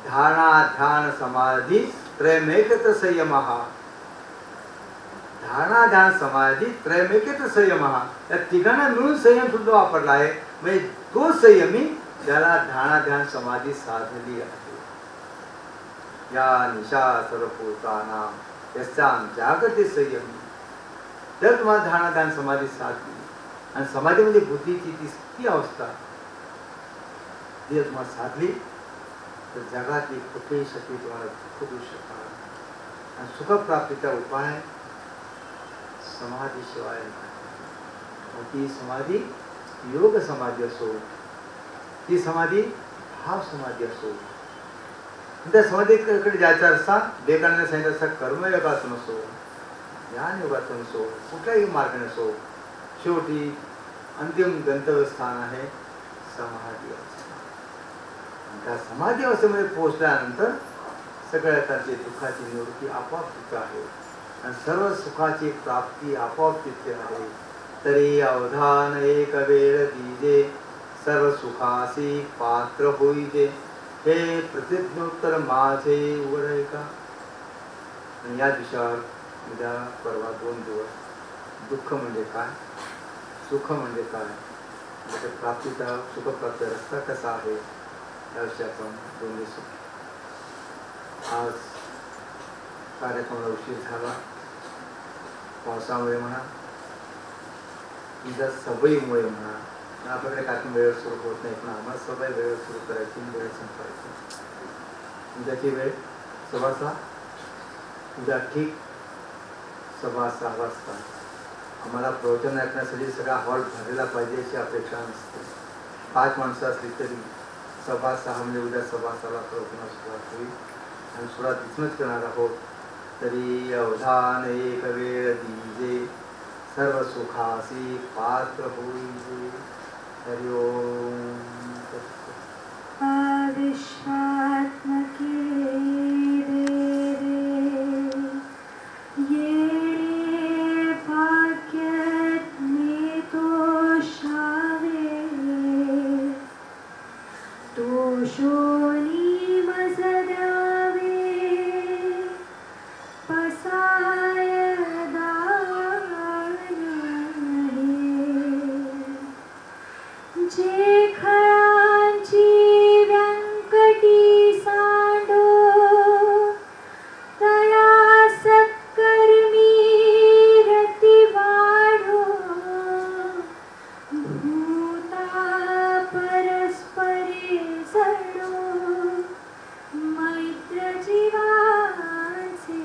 F: धारणा ध्यान समाधी त्रयमेकत्र संयमः. धारणा ध्यान समाधी त्रयमेकत्र संयमः या तिघांना मिळून संयम शब्द वापरला आहे. म्हणजे तो संयमी ज्याला धारणा ध्यान समाधी साधली आहे. या निशा सर्वभूतानां यस्यां जागृती संयमी. जर तुम्हाला धारणा ध्यान समाधी साधली आणि समाधीमध्ये बुद्धीची ती अवस्था जी तुम्हाला साधली तर जगातली कुठेही शक्ती तुम्हाला दुःख देऊ शकणार. आणि सुखप्राप्तीचा उपाय समाधीशिवाय नाही. मग ती समाधी योग समाधी असो, ती समाधी भाव समाधी असो, त्या समाधीकडे जायचा रस्ता विवेकानंद सांगितलं असा कर्मयोगातून असो, ज्ञान योगातून असो, कुठल्याही मार्गाने असो, शेवटी अंतिम गंतव्यस्थान आहे समाधी अवस्था. त्या समाधी अवस्थेमध्ये पोहोचल्यानंतर सगळ्या त्याची दुःखाची निवृत्ती आपोआप तिथं आहे आणि सर्व सुखाची प्राप्ती आपोआप तिथे आहे. तरी अवधान एक वेळ दीजे, सर्व सुखासी पात्र होईजे, हे प्रतिज्ञोत्तर माझे उघड का. आणि या विषयावर उद्या परवा 2 दिवस दुःख म्हणजे काय, सुख म्हणजे काय, त्याच्या प्राप्तीचा सुखप्राप्त रस्ता कसा आहे याविषयी आपण 2 दिवस. आज कार्यक्रमाला उशीर झाला, पावसामुळे म्हणा, तुमच्या सवयीमुळे म्हणा. आपल्याकडे कार्यक्रम वेळेवर सुरू होत नाही, पण आम्हाला सवय वेळेवर सुरू करायची, वेळ संपवायची. उद्याची वेळ 6:15, उद्या ठीक 6:15 वाजता. आम्हाला प्रवचन ऐकण्यासाठी सगळा हॉल भरलेला पाहिजे अशी अपेक्षा नसते. 5 माणसं असली तरी 6:15 म्हणजे उद्या 6:15ला प्रवचनाला सुरुवात होईल आणि सुरुवात इथूनच करणार आहोत. तरी अवधान एक वेळ दीजे, सर्व सुखासी पात्र होईजे. हरि ओम.
E: विश्वात्मके ये भाग्यज्ञे तोषावे, तोषोनी मजदावे पसाय जे खळांची व्यंकटी सांडो, तया सत्कर्मी रती वाढो, भूता परस्परे जडो, मैत्र जीवाचे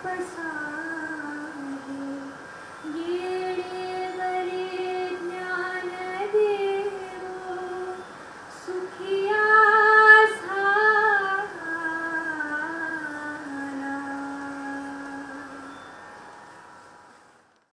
E: पसारा